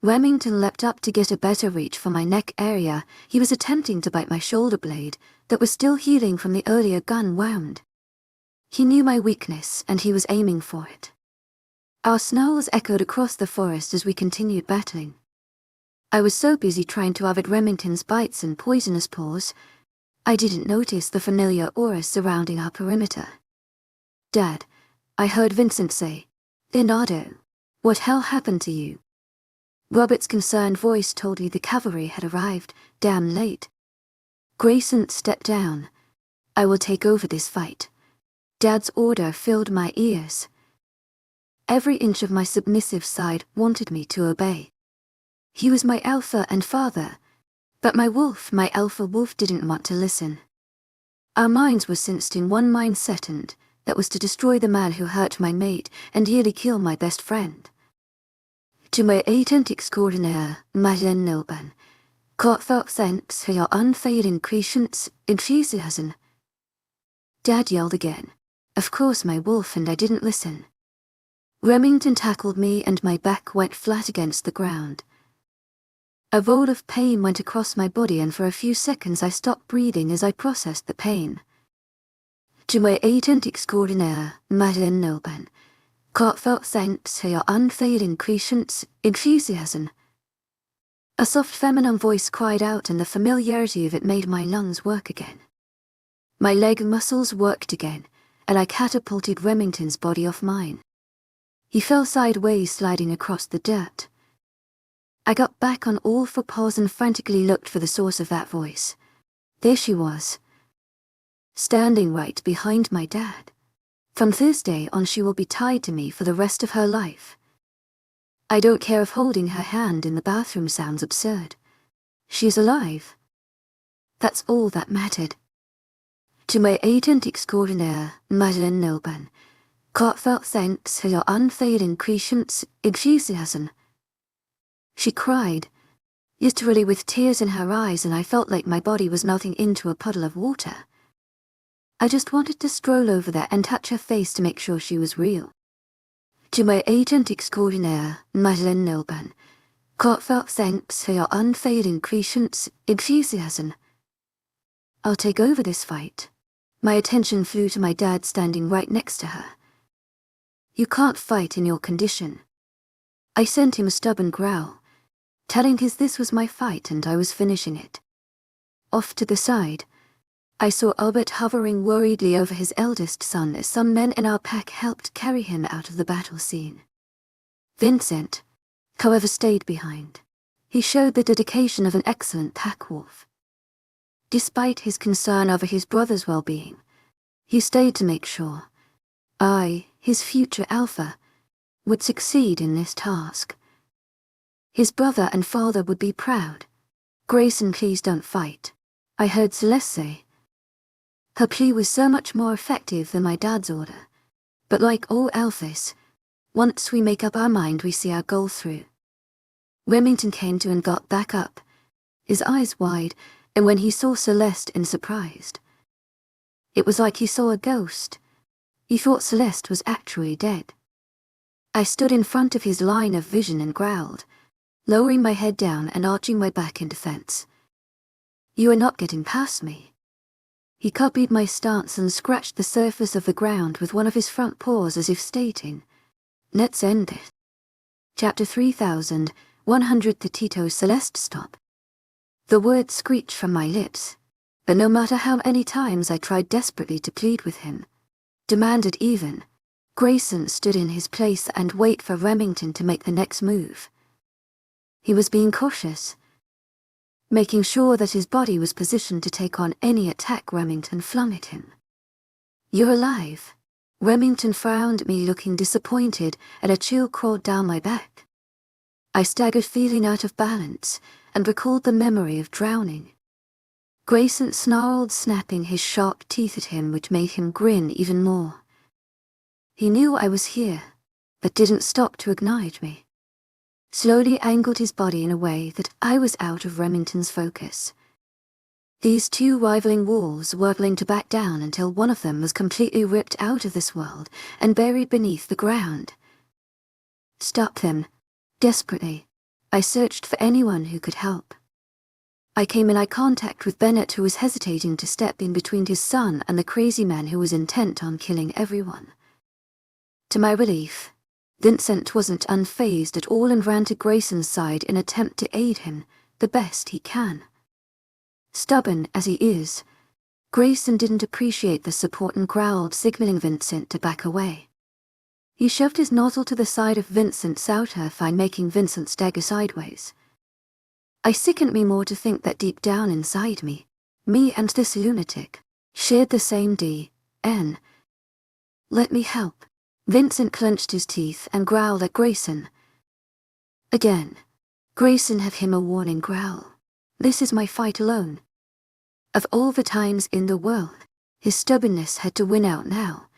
Remington leapt up to get a better reach for my neck area. He was attempting to bite my shoulder blade that was still healing from the earlier gun wound. He knew my weakness, and he was aiming for it. Our snarls echoed across the forest as we continued battling. I was so busy trying to avoid Remington's bites and poisonous paws, I didn't notice the familiar aura surrounding our perimeter. "Dad," I heard Vincent say. "Leonardo, what hell happened to you?" Robert's concerned voice told me the cavalry had arrived, damn late. Greyson stepped down. "I will take over this fight." Dad's order filled my ears. Every inch of my submissive side wanted me to obey. He was my alpha and father, but my alpha wolf didn't want to listen. Our minds were synced in one mindset, and that was to destroy the man who hurt my mate and nearly kill my best friend. To my agent extraordinaire, Lycan Love, heartfelt thanks for your unfailing patience, enthusiasm. Dad yelled again. Of course my wolf and I didn't listen. Remington tackled me and my back went flat against the ground. A roll of pain went across my body, and for a few seconds I stopped breathing as I processed the pain. To my agent extraordinaire, Lycan Love, heartfelt thanks for your unfailing patience, enthusiasm. A soft feminine voice cried out, and the familiarity of it made my lungs work again. My leg muscles worked again, and I catapulted Remington's body off mine. He fell sideways, sliding across the dirt. I got back on all four paws and frantically looked for the source of that voice. There she was, standing right behind my dad. From Thursday on she will be tied to me for the rest of her life. I don't care if holding her hand in the bathroom sounds absurd. She's alive. That's all that mattered. To my agent extraordinaire, Lycan Love, heartfelt thanks for your unfailing patience, enthusiasm. She cried, literally with tears in her eyes, and I felt like my body was melting into a puddle of water. I just wanted to stroll over there and touch her face to make sure she was real. To my agent extraordinaire, Lycan Love, heartfelt thanks for your unfailing patience, enthusiasm. I'll take over this fight. My attention flew to my dad standing right next to her. You can't fight in your condition. I sent him a stubborn growl, telling him this was my fight and I was finishing it. Off to the side, I saw Albert hovering worriedly over his eldest son as some men in our pack helped carry him out of the battle scene. Vincent, however, stayed behind. He showed the dedication of an excellent pack wolf. Despite his concern over his brother's well-being, he stayed to make sure I, his future alpha, would succeed in this task. His brother and father would be proud. Greyson, please don't fight, I heard Celeste say. Her plea was so much more effective than my dad's order, But like all alphas, once we make up our mind we see our goal through. Remington came to and got back up, his eyes wide, and when he saw Celeste and surprised. It was like he saw a ghost. He thought Celeste was actually dead. I stood in front of his line of vision and growled, lowering my head down and arching my back in defense. "You are not getting past me." He copied my stance and scratched the surface of the ground with one of his front paws as if stating, "Let's end this." Chapter 3132 Celeste Stop. The words screeched from my lips, but no matter how many times I tried desperately to plead with him, demanded even, Greyson stood in his place and wait for Remington to make the next move. He was being cautious, making sure that his body was positioned to take on any attack Remington flung at him. "You're alive." Remington frowned at me, looking disappointed, and a chill crawled down my back. I staggered, feeling out of balance, and recalled the memory of drowning. Greyson snarled, snapping his sharp teeth at him, which made him grin even more. He knew I was here, but didn't stop to acknowledge me. Slowly angled his body in a way that I was out of Remington's focus. These two rivaling wolves were willing to back down until one of them was completely ripped out of this world and buried beneath the ground. Stop them. Desperately, I searched for anyone who could help. I came in eye contact with Bennett, who was hesitating to step in between his son and the crazy man who was intent on killing everyone. To my relief, Vincent wasn't unfazed at all and ran to Greyson's side in an attempt to aid him the best he can. Stubborn as he is, Greyson didn't appreciate the support and growled, signaling Vincent to back away. He shoved his nozzle to the side of Vincent's outer thigh, making Vincent stagger sideways. I sickened me more to think that deep down inside me and this lunatic shared the same D.N. "Let me help." Vincent clenched his teeth and growled at Greyson. Again, Greyson gave him a warning growl. This is my fight alone. Of all the times in the world, his stubbornness had to win out now.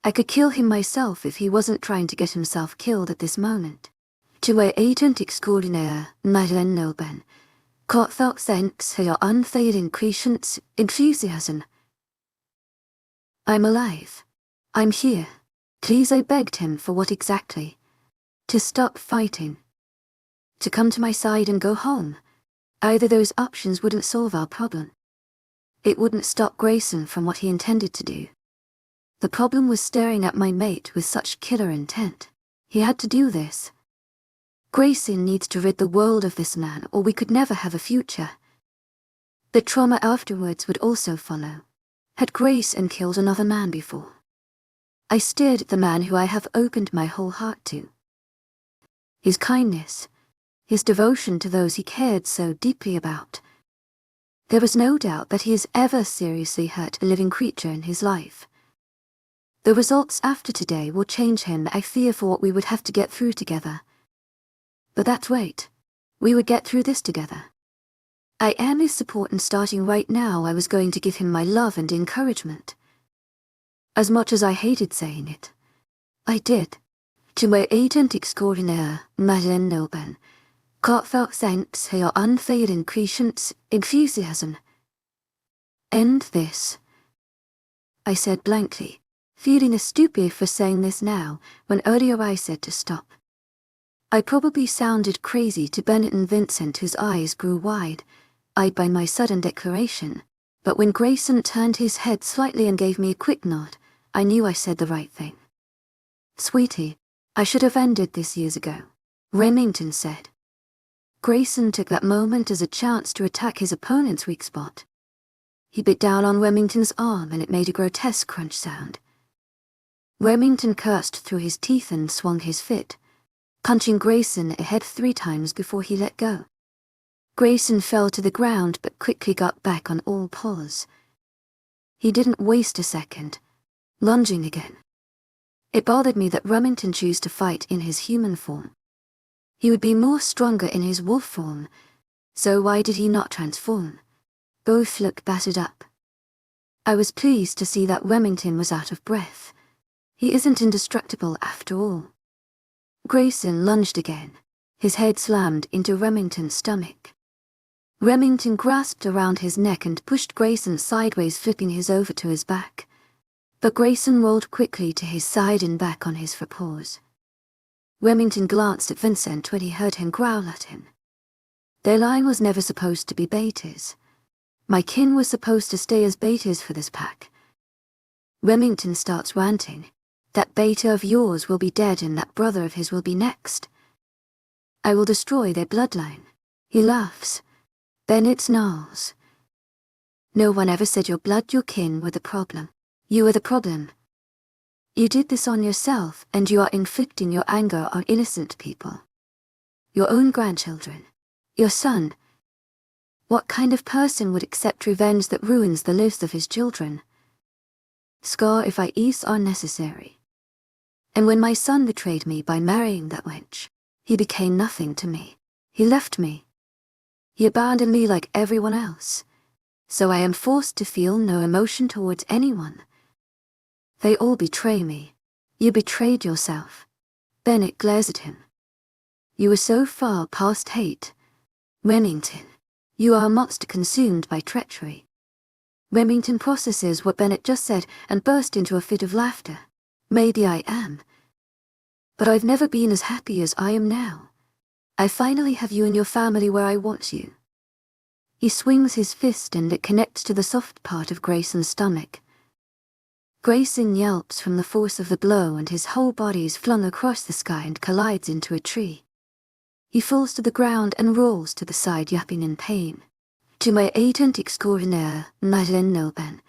I could kill him myself if he wasn't trying to get himself killed at this moment. Tu es agent extraordinaire, Madeleine Nolben. Thanks for your unfailing patience, enthusiasm. I'm alive. I'm here. Please, I begged him. For what exactly? To stop fighting. To come to my side and go home. Either those options wouldn't solve our problem. It wouldn't stop Greyson from what he intended to do. The problem was staring at my mate with such killer intent. He had to do this. Greyson needs to rid the world of this man, or we could never have a future. The trauma afterwards would also follow. Had Greyson killed another man before? I stared at the man who I have opened my whole heart to. His kindness, his devotion to those he cared so deeply about. There was no doubt that he has ever seriously hurt a living creature in his life. The results after today will change him, I fear, for what we would have to get through together. But that's wait. We would get through this together. I am his support, and starting right now I was going to give him my love and encouragement. As much as I hated saying it, I did. To my agent extraordinaire, Madeleine Nolben. Heartfelt thanks for your unfailing patience, enthusiasm. End this. I said blankly, feeling stupid for saying this now, when earlier I said to stop. I probably sounded crazy to Bennett and Vincent, whose eyes grew wide, eyed by my sudden declaration, but when Greyson turned his head slightly and gave me a quick nod, I knew I said the right thing. "Sweetie, I should have ended this years ago," Remington said. Greyson took that moment as a chance to attack his opponent's weak spot. He bit down on Remington's arm and it made a grotesque crunch sound. Remington cursed through his teeth and swung his fit, punching Greyson ahead 3 times before he let go. Greyson fell to the ground but quickly got back on all fours. He didn't waste a second, lunging again. It bothered me that Remington chose to fight in his human form. He would be more stronger in his wolf form, so why did he not transform? Both looked battered up. I was pleased to see that Remington was out of breath. He isn't indestructible after all. Greyson lunged again. His head slammed into Remington's stomach. Remington grasped around his neck and pushed Greyson sideways, flipping his over to his back. But Greyson rolled quickly to his side and back on his forepaws. Remington glanced at Vincent when he heard him growl at him. Their line was never supposed to be betas. My kin was supposed to stay as betas for this pack. Remington starts ranting. That beta of yours will be dead and that brother of his will be next. I will destroy their bloodline. He laughs. Then it snarls. No one ever said your blood, your kin, were the problem. You were the problem. You did this on yourself, and you are inflicting your anger on innocent people. Your own grandchildren. Your son. What kind of person would accept revenge that ruins the lives of his children? Sacrifices are necessary. And when my son betrayed me by marrying that wench, he became nothing to me. He left me. He abandoned me like everyone else. So I am forced to feel no emotion towards anyone. They all betray me. You betrayed yourself. Bennett glares at him. You were so far past hate. Remington, you are a monster consumed by treachery. Remington processes what Bennett just said and burst into a fit of laughter. Maybe I am. But I've never been as happy as I am now. I finally have you and your family where I want you. He swings his fist and it connects to the soft part of Greyson's stomach. Greyson yelps from the force of the blow and his whole body is flung across the sky and collides into a tree. He falls to the ground and rolls to the side, yapping in pain. To my agent extraordinaire, Madeleine Nilben,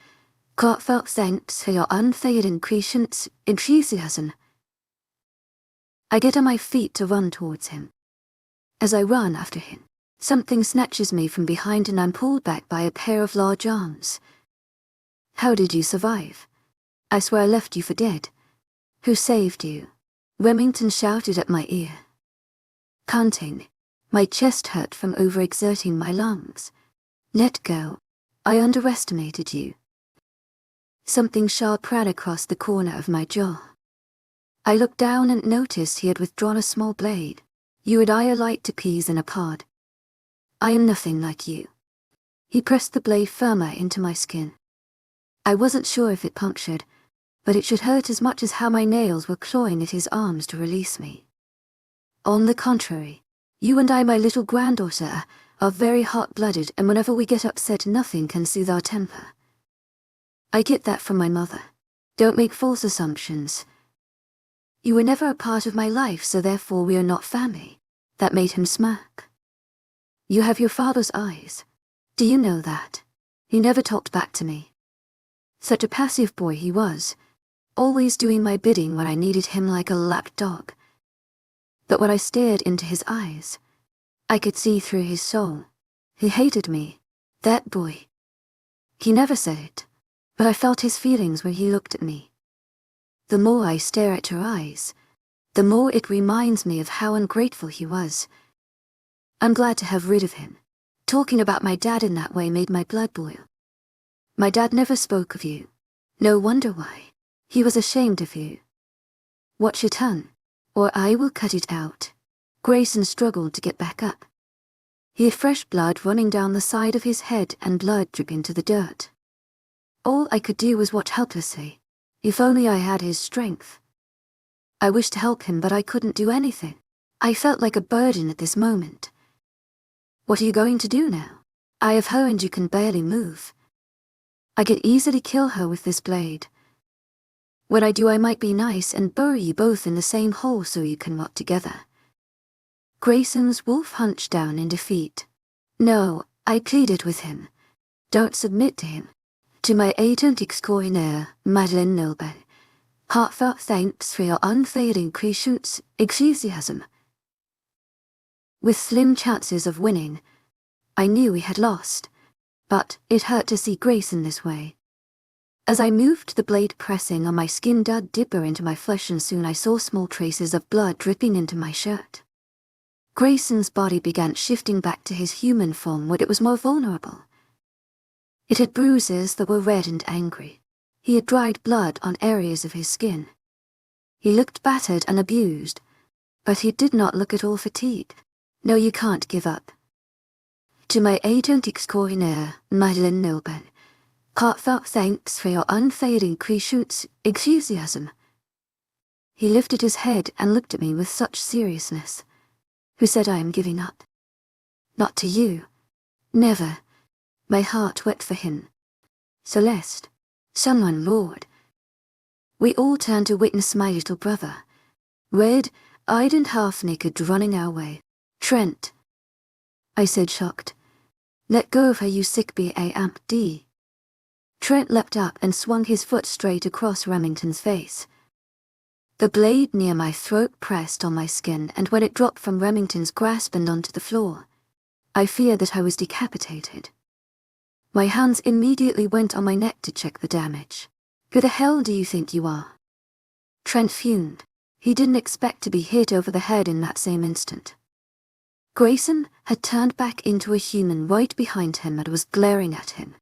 heartfelt thanks for your unfailing patience, enthusiasm. I get on my feet to run towards him. As I run after him, something snatches me from behind and I'm pulled back by a pair of large arms. How did you survive? I swear I left you for dead. Who saved you? Remington shouted at my ear. Panting, my chest hurt from overexerting my lungs. Let go. I underestimated you. Something sharp ran across the corner of my jaw. I looked down and noticed he had withdrawn a small blade. You and I are like two peas in a pod. I am nothing like you. He pressed the blade firmer into my skin. I wasn't sure if it punctured, but it should hurt as much as how my nails were clawing at his arms to release me. On the contrary, you and I, my little granddaughter, are very hot-blooded, and whenever we get upset, nothing can soothe our temper. I get that from my mother. Don't make false assumptions. You were never a part of my life, so therefore we are not family. That made him smirk. You have your father's eyes. Do you know that? He never talked back to me. Such a passive boy he was, always doing my bidding when I needed him like a lap dog. But when I stared into his eyes, I could see through his soul. He hated me, that boy. He never said it, but I felt his feelings when he looked at me. The more I stare at your eyes, the more it reminds me of how ungrateful he was. I'm glad to have rid of him. Talking about my dad in that way made my blood boil. My dad never spoke of you. No wonder why. He was ashamed of you. Watch your tongue, or I will cut it out. Greyson struggled to get back up. He had fresh blood running down the side of his head and blood dripping to the dirt. All I could do was watch helplessly. If only I had his strength. I wished to help him, but I couldn't do anything. I felt like a burden at this moment. What are you going to do now? I have her and you can barely move. I could easily kill her with this blade. When I do, I might be nice and bury you both in the same hole so you can rot together. Greyson's wolf hunched down in defeat. No, I pleaded with him. Don't submit to him. To my agent extraordinaire, Madeleine Nilben, heartfelt thanks for your unfailing patience, enthusiasm. With slim chances of winning, I knew we had lost, but it hurt to see Greyson this way. As I moved the blade pressing on my skin dug deeper into my flesh, and soon I saw small traces of blood dripping into my shirt. Greyson's body began shifting back to his human form when it was more vulnerable. It had bruises that were red and angry. He had dried blood on areas of his skin. He looked battered and abused, but he did not look at all fatigued. No, you can't give up. To my agent extraordinaire, Lycan Love, heartfelt thanks for your unfailing enthusiasm. He lifted his head and looked at me with such seriousness. Who said I am giving up? Not to you. Never. My heart wept for him. Celeste. Someone roared. We all turned to witness my little brother, red-eyed and half-naked, running our way. Trent, I said, shocked. Let go of her, you sick BAMD. Trent leapt up and swung his foot straight across Remington's face. The blade near my throat pressed on my skin, and when it dropped from Remington's grasp and onto the floor, I feared that I was decapitated. My hands immediately went on my neck to check the damage. Who the hell do you think you are? Trent fumed. He didn't expect to be hit over the head in that same instant. Greyson had turned back into a human right behind him and was glaring at him.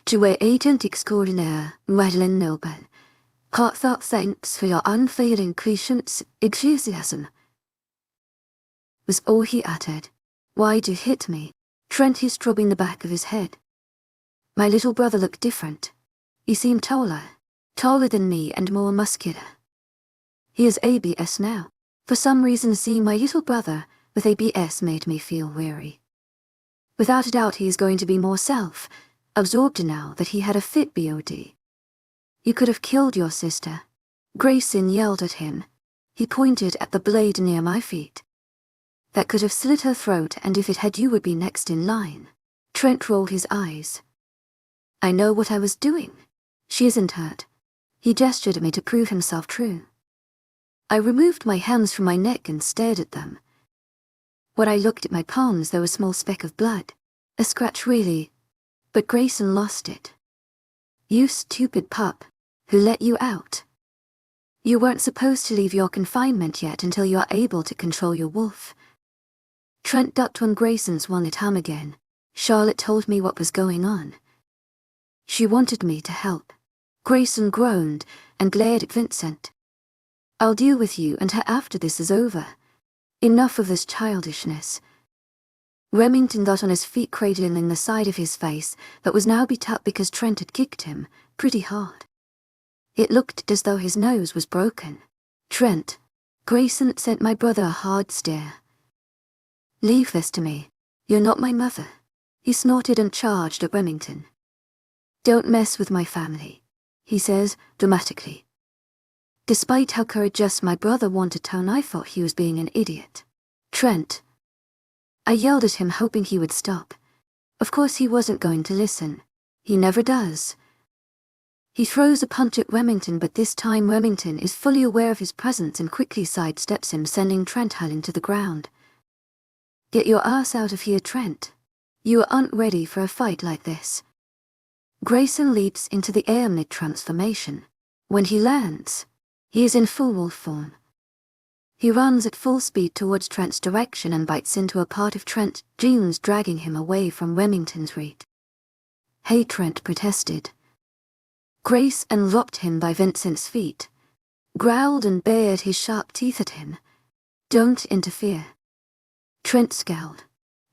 To our agent extraordinaire, Lycan Love, heartfelt thanks for your unfailing enthusiasm, was all he uttered. Why'd you hit me? Trent hissed, rubbing the back of his head. My little brother looked different. He seemed taller than me and more muscular. He is ABS now. For some reason, seeing my little brother with ABS made me feel weary. Without a doubt, he is going to be more self-absorbed now that he had a fit BOD. You could have killed your sister. Greyson yelled at him. He pointed at the blade near my feet. That could have slit her throat, and if it had, you would be next in line. Trent rolled his eyes. I know what I was doing. She isn't hurt. He gestured at me to prove himself true. I removed my hands from my neck and stared at them. When I looked at my palms, there was a small speck of blood. A scratch, really. But Greyson lost it. You stupid pup. Who let you out? You weren't supposed to leave your confinement yet until you are able to control your wolf. Trent ducked when Greyson swung at him again. Charlotte told me what was going on. She wanted me to help. Greyson groaned and glared at Vincent. I'll deal with you and her after this is over. Enough of this childishness. Remington got on his feet, cradling the side of his face that was now beat up because Trent had kicked him pretty hard. It looked as though his nose was broken. Trent. Greyson sent my brother a hard stare. Leave this to me. You're not my mother. He snorted and charged at Remington. Don't mess with my family, he says dramatically. Despite how courageous my brother wanted to turn, I thought he was being an idiot. Trent. I yelled at him, hoping he would stop. Of course he wasn't going to listen. He never does. He throws a punch at Remington, but this time Remington is fully aware of his presence and quickly sidesteps him, sending Trent hurling to the ground. Get your ass out of here, Trent. You aren't ready for a fight like this. Greyson leaps into the air mid-transformation. When he lands, he is in full wolf form. He runs at full speed towards Trent's direction and bites into a part of Trent's jeans, dragging him away from Remington's reach. Hey, Trent protested. Greyson rocked him by Vincent's feet, growled and bared his sharp teeth at him. Don't interfere. Trent scowled.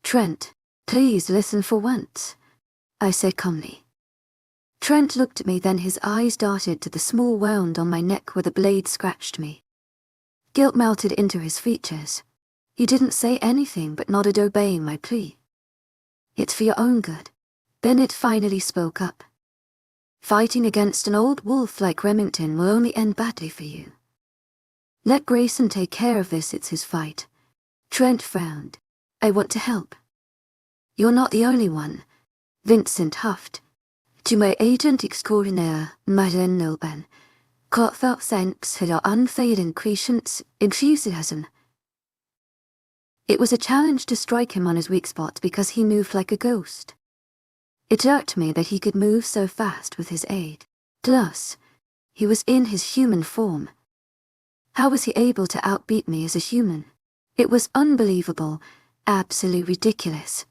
Trent, please listen for once, I said calmly. Trent looked at me, then his eyes darted to the small wound on my neck where the blade scratched me. Guilt melted into his features. He didn't say anything but nodded, obeying my plea. It's for your own good. Then it finally spoke up. Fighting against an old wolf like Remington will only end badly for you. Let Greyson take care of this, it's his fight. Trent frowned. I want to help. You're not the only one, Vincent huffed. To my agent extraordinaire, Lycan Love, heartfelt thanks for your unfailing enthusiasm. It was a challenge to strike him on his weak spot because he moved like a ghost. It irked me that he could move so fast with his aid. Plus, he was in his human form. How was he able to outbeat me as a human? It was unbelievable, absolutely ridiculous.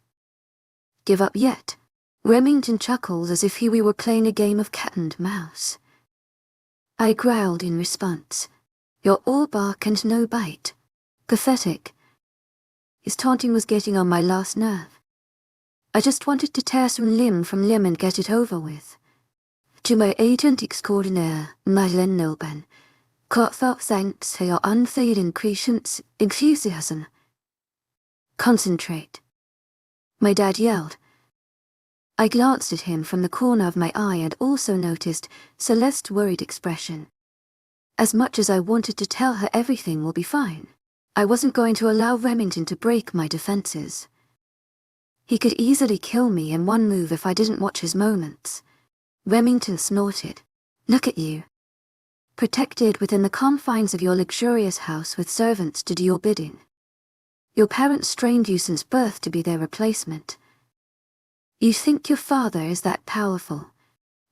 Give up yet? Remington chuckled as if we were playing a game of cat and mouse. I growled in response. You're all bark and no bite. Pathetic. His taunting was getting on my last nerve. I just wanted to tear some limb from limb and get it over with. To my agent extraordinaire, Madeleine Nilben, heartfelt thanks for your unfailing patience, enthusiasm. Concentrate. My dad yelled. I glanced at him from the corner of my eye and also noticed Celeste's worried expression. As much as I wanted to tell her everything will be fine, I wasn't going to allow Remington to break my defenses. He could easily kill me in one move if I didn't watch his moments. Remington snorted. Look at you. Protected within the confines of your luxurious house with servants to do your bidding. Your parents trained you since birth to be their replacement. You think your father is that powerful,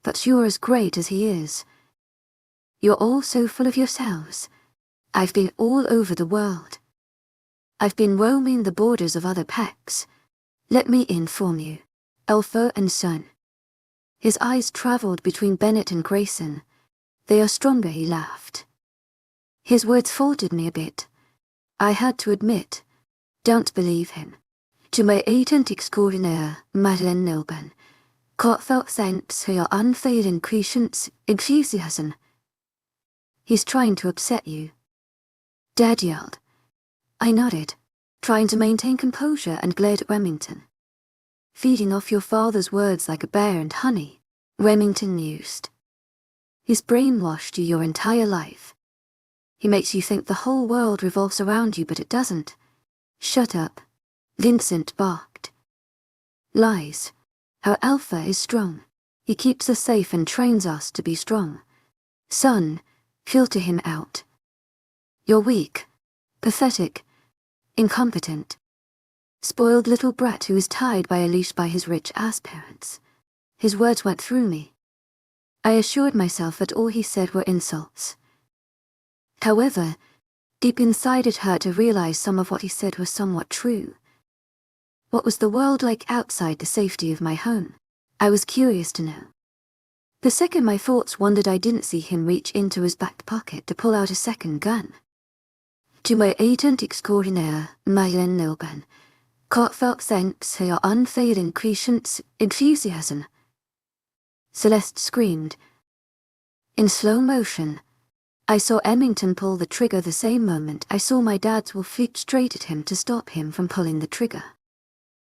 but you're as great as he is. You're all so full of yourselves. I've been all over the world. I've been roaming the borders of other packs. Let me inform you, Alpha and Son. His eyes traveled between Bennett and Greyson. They are stronger, he laughed. His words faltered me a bit. I had to admit, don't believe him. To my agent extraordinaire, Madeleine Nilben, heartfelt thanks for your unfailing patience, enthusiasm. He's trying to upset you. Dad yelled. I nodded, trying to maintain composure, and glared at Remington. Feeding off your father's words like a bear and honey, Remington mused. He's brainwashed you your entire life. He makes you think the whole world revolves around you, but it doesn't. Shut up, Vincent barked. Lies. Our Alpha is strong. He keeps us safe and trains us to be strong. Son, filter him out. You're weak, pathetic, incompetent. Spoiled little brat who is tied by a leash by his rich ass parents. His words went through me. I assured myself that all he said were insults. However, deep inside it hurt to realize some of what he said was somewhat true. What was the world like outside the safety of my home? I was curious to know. The second my thoughts wandered, I didn't see him reach into his back pocket to pull out a second gun. To my agent extraordinaire, Madeleine Nilben, heartfelt thanks for your unfailing patience, enthusiasm. Celeste screamed. In slow motion, I saw Remington pull the trigger the same moment I saw my dad's wolf leap straight at him to stop him from pulling the trigger.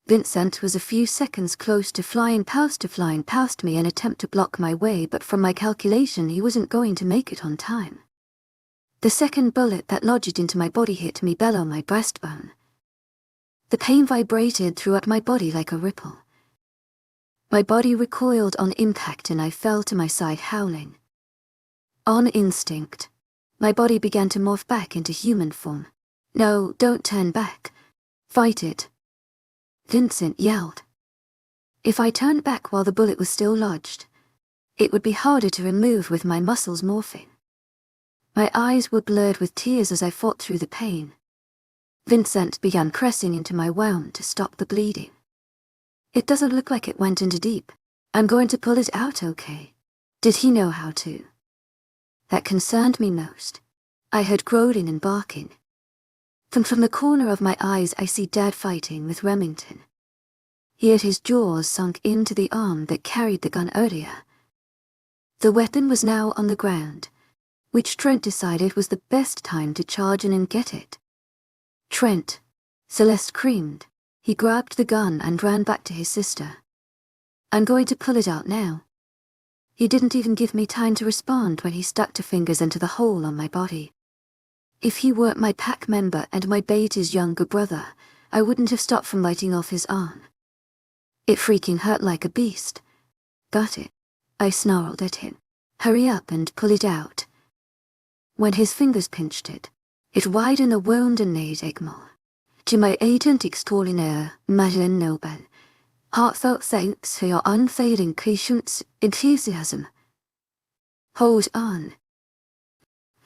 Vincent was a few seconds close to flying past me in an attempt to block my way, but from my calculation he wasn't going to make it on time. The second bullet that lodged into my body hit me below my breastbone. The pain vibrated throughout my body like a ripple. My body recoiled on impact and I fell to my side howling. On instinct, my body began to morph back into human form. No, don't turn back. Fight it. Vincent yelled. If I turned back while the bullet was still lodged, it would be harder to remove with my muscles morphing. My eyes were blurred with tears as I fought through the pain. Vincent began pressing into my wound to stop the bleeding. It doesn't look like it went into deep. I'm going to pull it out okay. Did he know how to? That concerned me most. I heard groaning and barking. From the corner of my eyes I see Dad fighting with Remington. He had his jaws sunk into the arm that carried the gun earlier. The weapon was now on the ground, which Trent decided was the best time to charge in and get it. Trent, Celeste screamed. He grabbed the gun and ran back to his sister. I'm going to pull it out now. He didn't even give me time to respond when he stuck 2 fingers into the hole on my body. If he weren't my pack member and my baby's younger brother, I wouldn't have stopped from biting off his arm. It freaking hurt like a beast. Got it? I snarled at him. Hurry up and pull it out. When his fingers pinched it, it widened a wound and made more. To my agent extraordinaire, Madeleine Nilben, heartfelt thanks for your unfailing patience, enthusiasm. Hold on.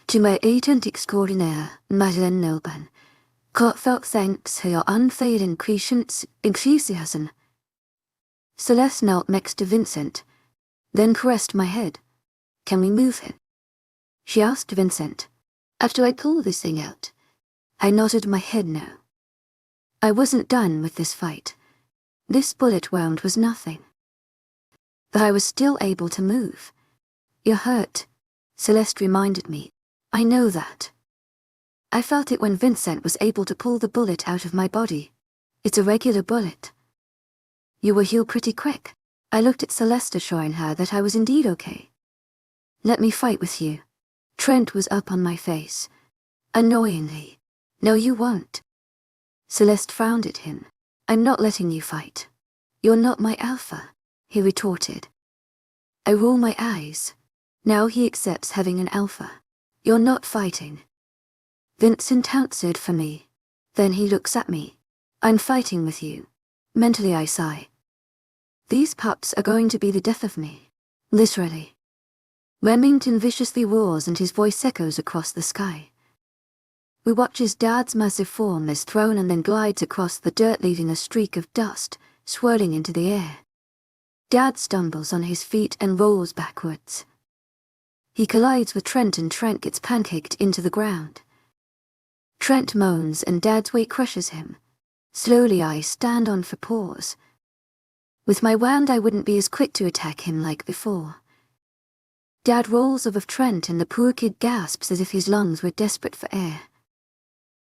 To my agent extraordinaire, Madeleine Nilben, heartfelt thanks for your unfailing patience, enthusiasm. Celeste knelt next to Vincent, then caressed my head. Can we move him? She asked Vincent. After I pulled this thing out, I nodded my head no. I wasn't done with this fight. This bullet wound was nothing. But I was still able to move. "You're hurt," Celeste reminded me. "I know that." I felt it when Vincent was able to pull the bullet out of my body. "It's a regular bullet." "You will heal pretty quick." I looked at Celeste, assuring her that I was indeed okay. "Let me fight with you." Trent was up on my face. Annoyingly. "No, you won't." Celeste frowned at him. "I'm not letting you fight." "You're not my alpha," he retorted. I roll my eyes. Now he accepts having an alpha. "You're not fighting." Vincent answered for me. Then he looks at me. "I'm fighting with you." Mentally I sigh. These pups are going to be the death of me. Literally. Remington viciously roars and his voice echoes across the sky. We watch his dad's massive form is thrown and then glides across the dirt, leaving a streak of dust, swirling into the air. Dad stumbles on his feet and rolls backwards. He collides with Trent and Trent gets pancaked into the ground. Trent moans and Dad's weight crushes him. Slowly I stand on for pause. With my wand I wouldn't be as quick to attack him like before. Dad rolls above Trent and the poor kid gasps as if his lungs were desperate for air.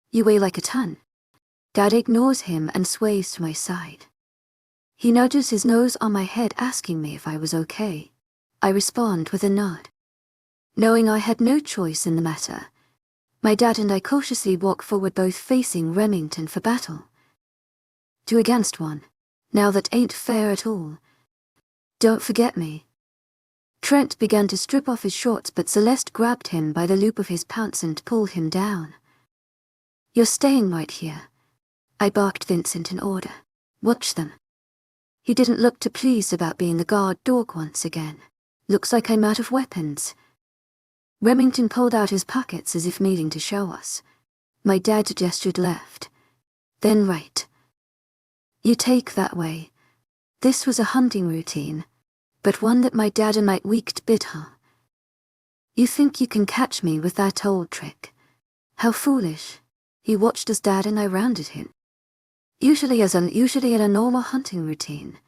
"You weigh like a ton." Dad ignores him and sways to my side. He nudges his nose on my head, asking me if I was okay. I respond with a nod. Knowing I had no choice in the matter, my dad and I cautiously walk forward, both facing Remington for battle. 2 against 1. Now that ain't fair at all. "Don't forget me." Trent began to strip off his shorts, but Celeste grabbed him by the loop of his pants and pulled him down. "You're staying right here," I barked Vincent in order. "Watch them." He didn't look too pleased about being the guard dog once again. "Looks like I'm out of weapons." Remington pulled out his pockets as if meaning to show us. My dad gestured left, then right. "You take that way." This was a hunting routine, but one that my dad and my weaked bit, huh? "You think you can catch me with that old trick? How foolish." He watched as Dad and I rounded him. Usually in a normal hunting routine,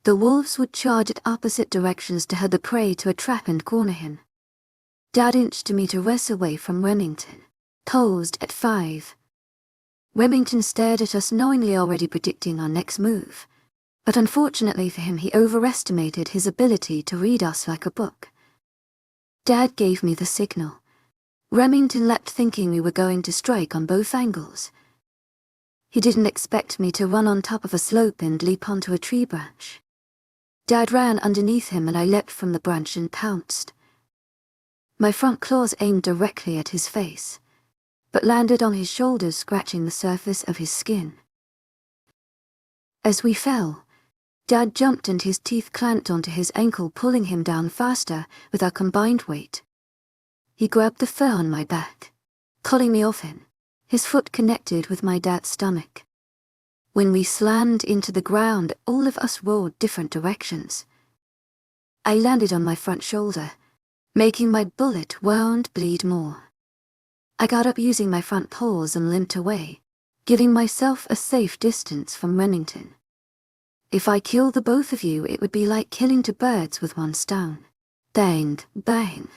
the wolves would charge at opposite directions to head the prey to a trap and corner him. Dad inched a meter west away from Remington, posed at 5. Remington stared at us knowingly, already predicting our next move, but unfortunately for him he overestimated his ability to read us like a book. Dad gave me the signal. Remington leapt, thinking we were going to strike on both angles. He didn't expect me to run on top of a slope and leap onto a tree branch. Dad ran underneath him and I leapt from the branch and pounced. My front claws aimed directly at his face, but landed on his shoulders, scratching the surface of his skin. As we fell, Dad jumped and his teeth clamped onto his ankle, pulling him down faster with our combined weight. He grabbed the fur on my back, pulling me off him. His foot connected with my dad's stomach. When we slammed into the ground, all of us rolled different directions. I landed on my front shoulder, making my bullet wound bleed more. I got up using my front paws and limped away, giving myself a safe distance from Remington. If I killed the both of you, it would be like killing 2 birds with 1 stone. Bang, bang.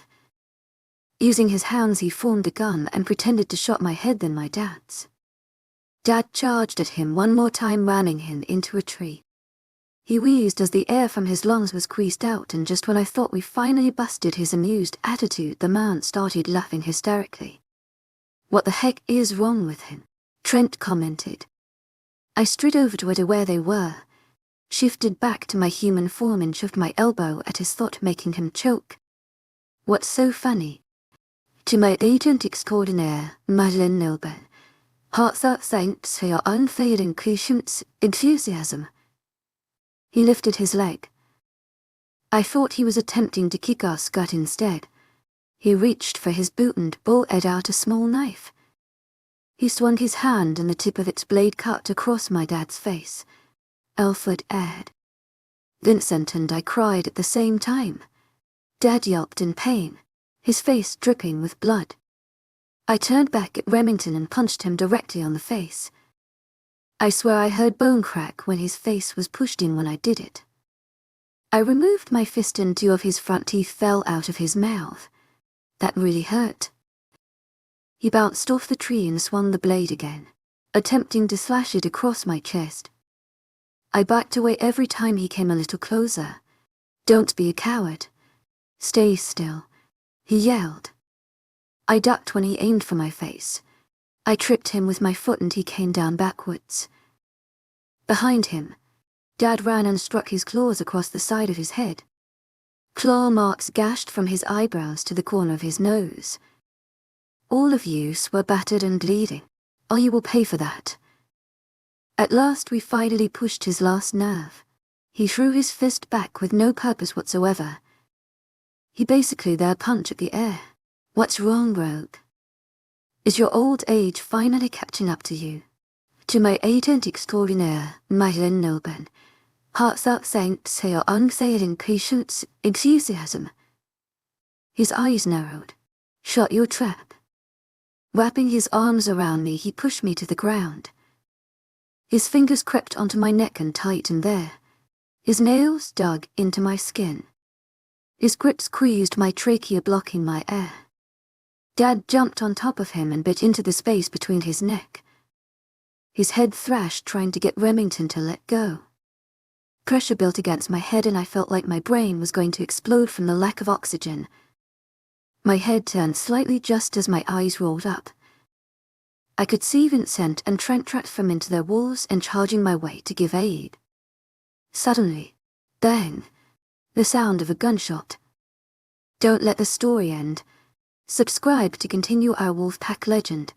Using his hands he formed a gun and pretended to shot my head, then my dad's. Dad charged at him one more time, ramming him into a tree. He wheezed as the air from his lungs was squeezed out, and just when I thought we finally busted his amused attitude, the man started laughing hysterically. "What the heck is wrong with him?" Trent commented. I strode over to where they were, shifted back to my human form and shoved my elbow at his throat, making him choke. "What's so funny?" "To my agent extraordinaire, Madeleine Nilbert. Heartfelt thanks for your unfailing enthusiasm." He lifted his leg. I thought he was attempting to kick our gut instead. He reached for his boot and pulled out a small knife. He swung his hand and the tip of its blade cut across my dad's face. Alfred aired. Vincent and I cried at the same time. Dad yelped in pain, his face dripping with blood. I turned back at Remington and punched him directly on the face. I swear I heard bone crack when his face was pushed in when I did it. I removed my fist and 2 of his front teeth fell out of his mouth. That really hurt. He bounced off the tree and swung the blade again, attempting to slash it across my chest. I backed away every time he came a little closer. "Don't be a coward. Stay still," he yelled. I ducked when he aimed for my face. I tripped him with my foot and he came down backwards. Behind him, Dad ran and struck his claws across the side of his head. Claw marks gashed from his eyebrows to the corner of his nose. "All of you were battered and bleeding. Oh, you will pay for that." At last we finally pushed his last nerve. He threw his fist back with no purpose whatsoever. He basically threw a punch at the air. "What's wrong, Rogue? Is your old age finally catching up to you? To my agent extraordinaire, Mylan Noben, hearts out saints say your unfailing patience, enthusiasm." His eyes narrowed. "Shut your trap." Wrapping his arms around me, he pushed me to the ground. His fingers crept onto my neck and tightened there. His nails dug into my skin. His grip squeezed my trachea, blocking my air. Dad jumped on top of him and bit into the space between his neck. His head thrashed, trying to get Remington to let go. Pressure built against my head and I felt like my brain was going to explode from the lack of oxygen. My head turned slightly just as my eyes rolled up. I could see Vincent and Trent transform into their walls and charging my way to give aid. Suddenly, bang, the sound of a gunshot. Don't let the story end. Subscribe to continue our Wolfpack legend.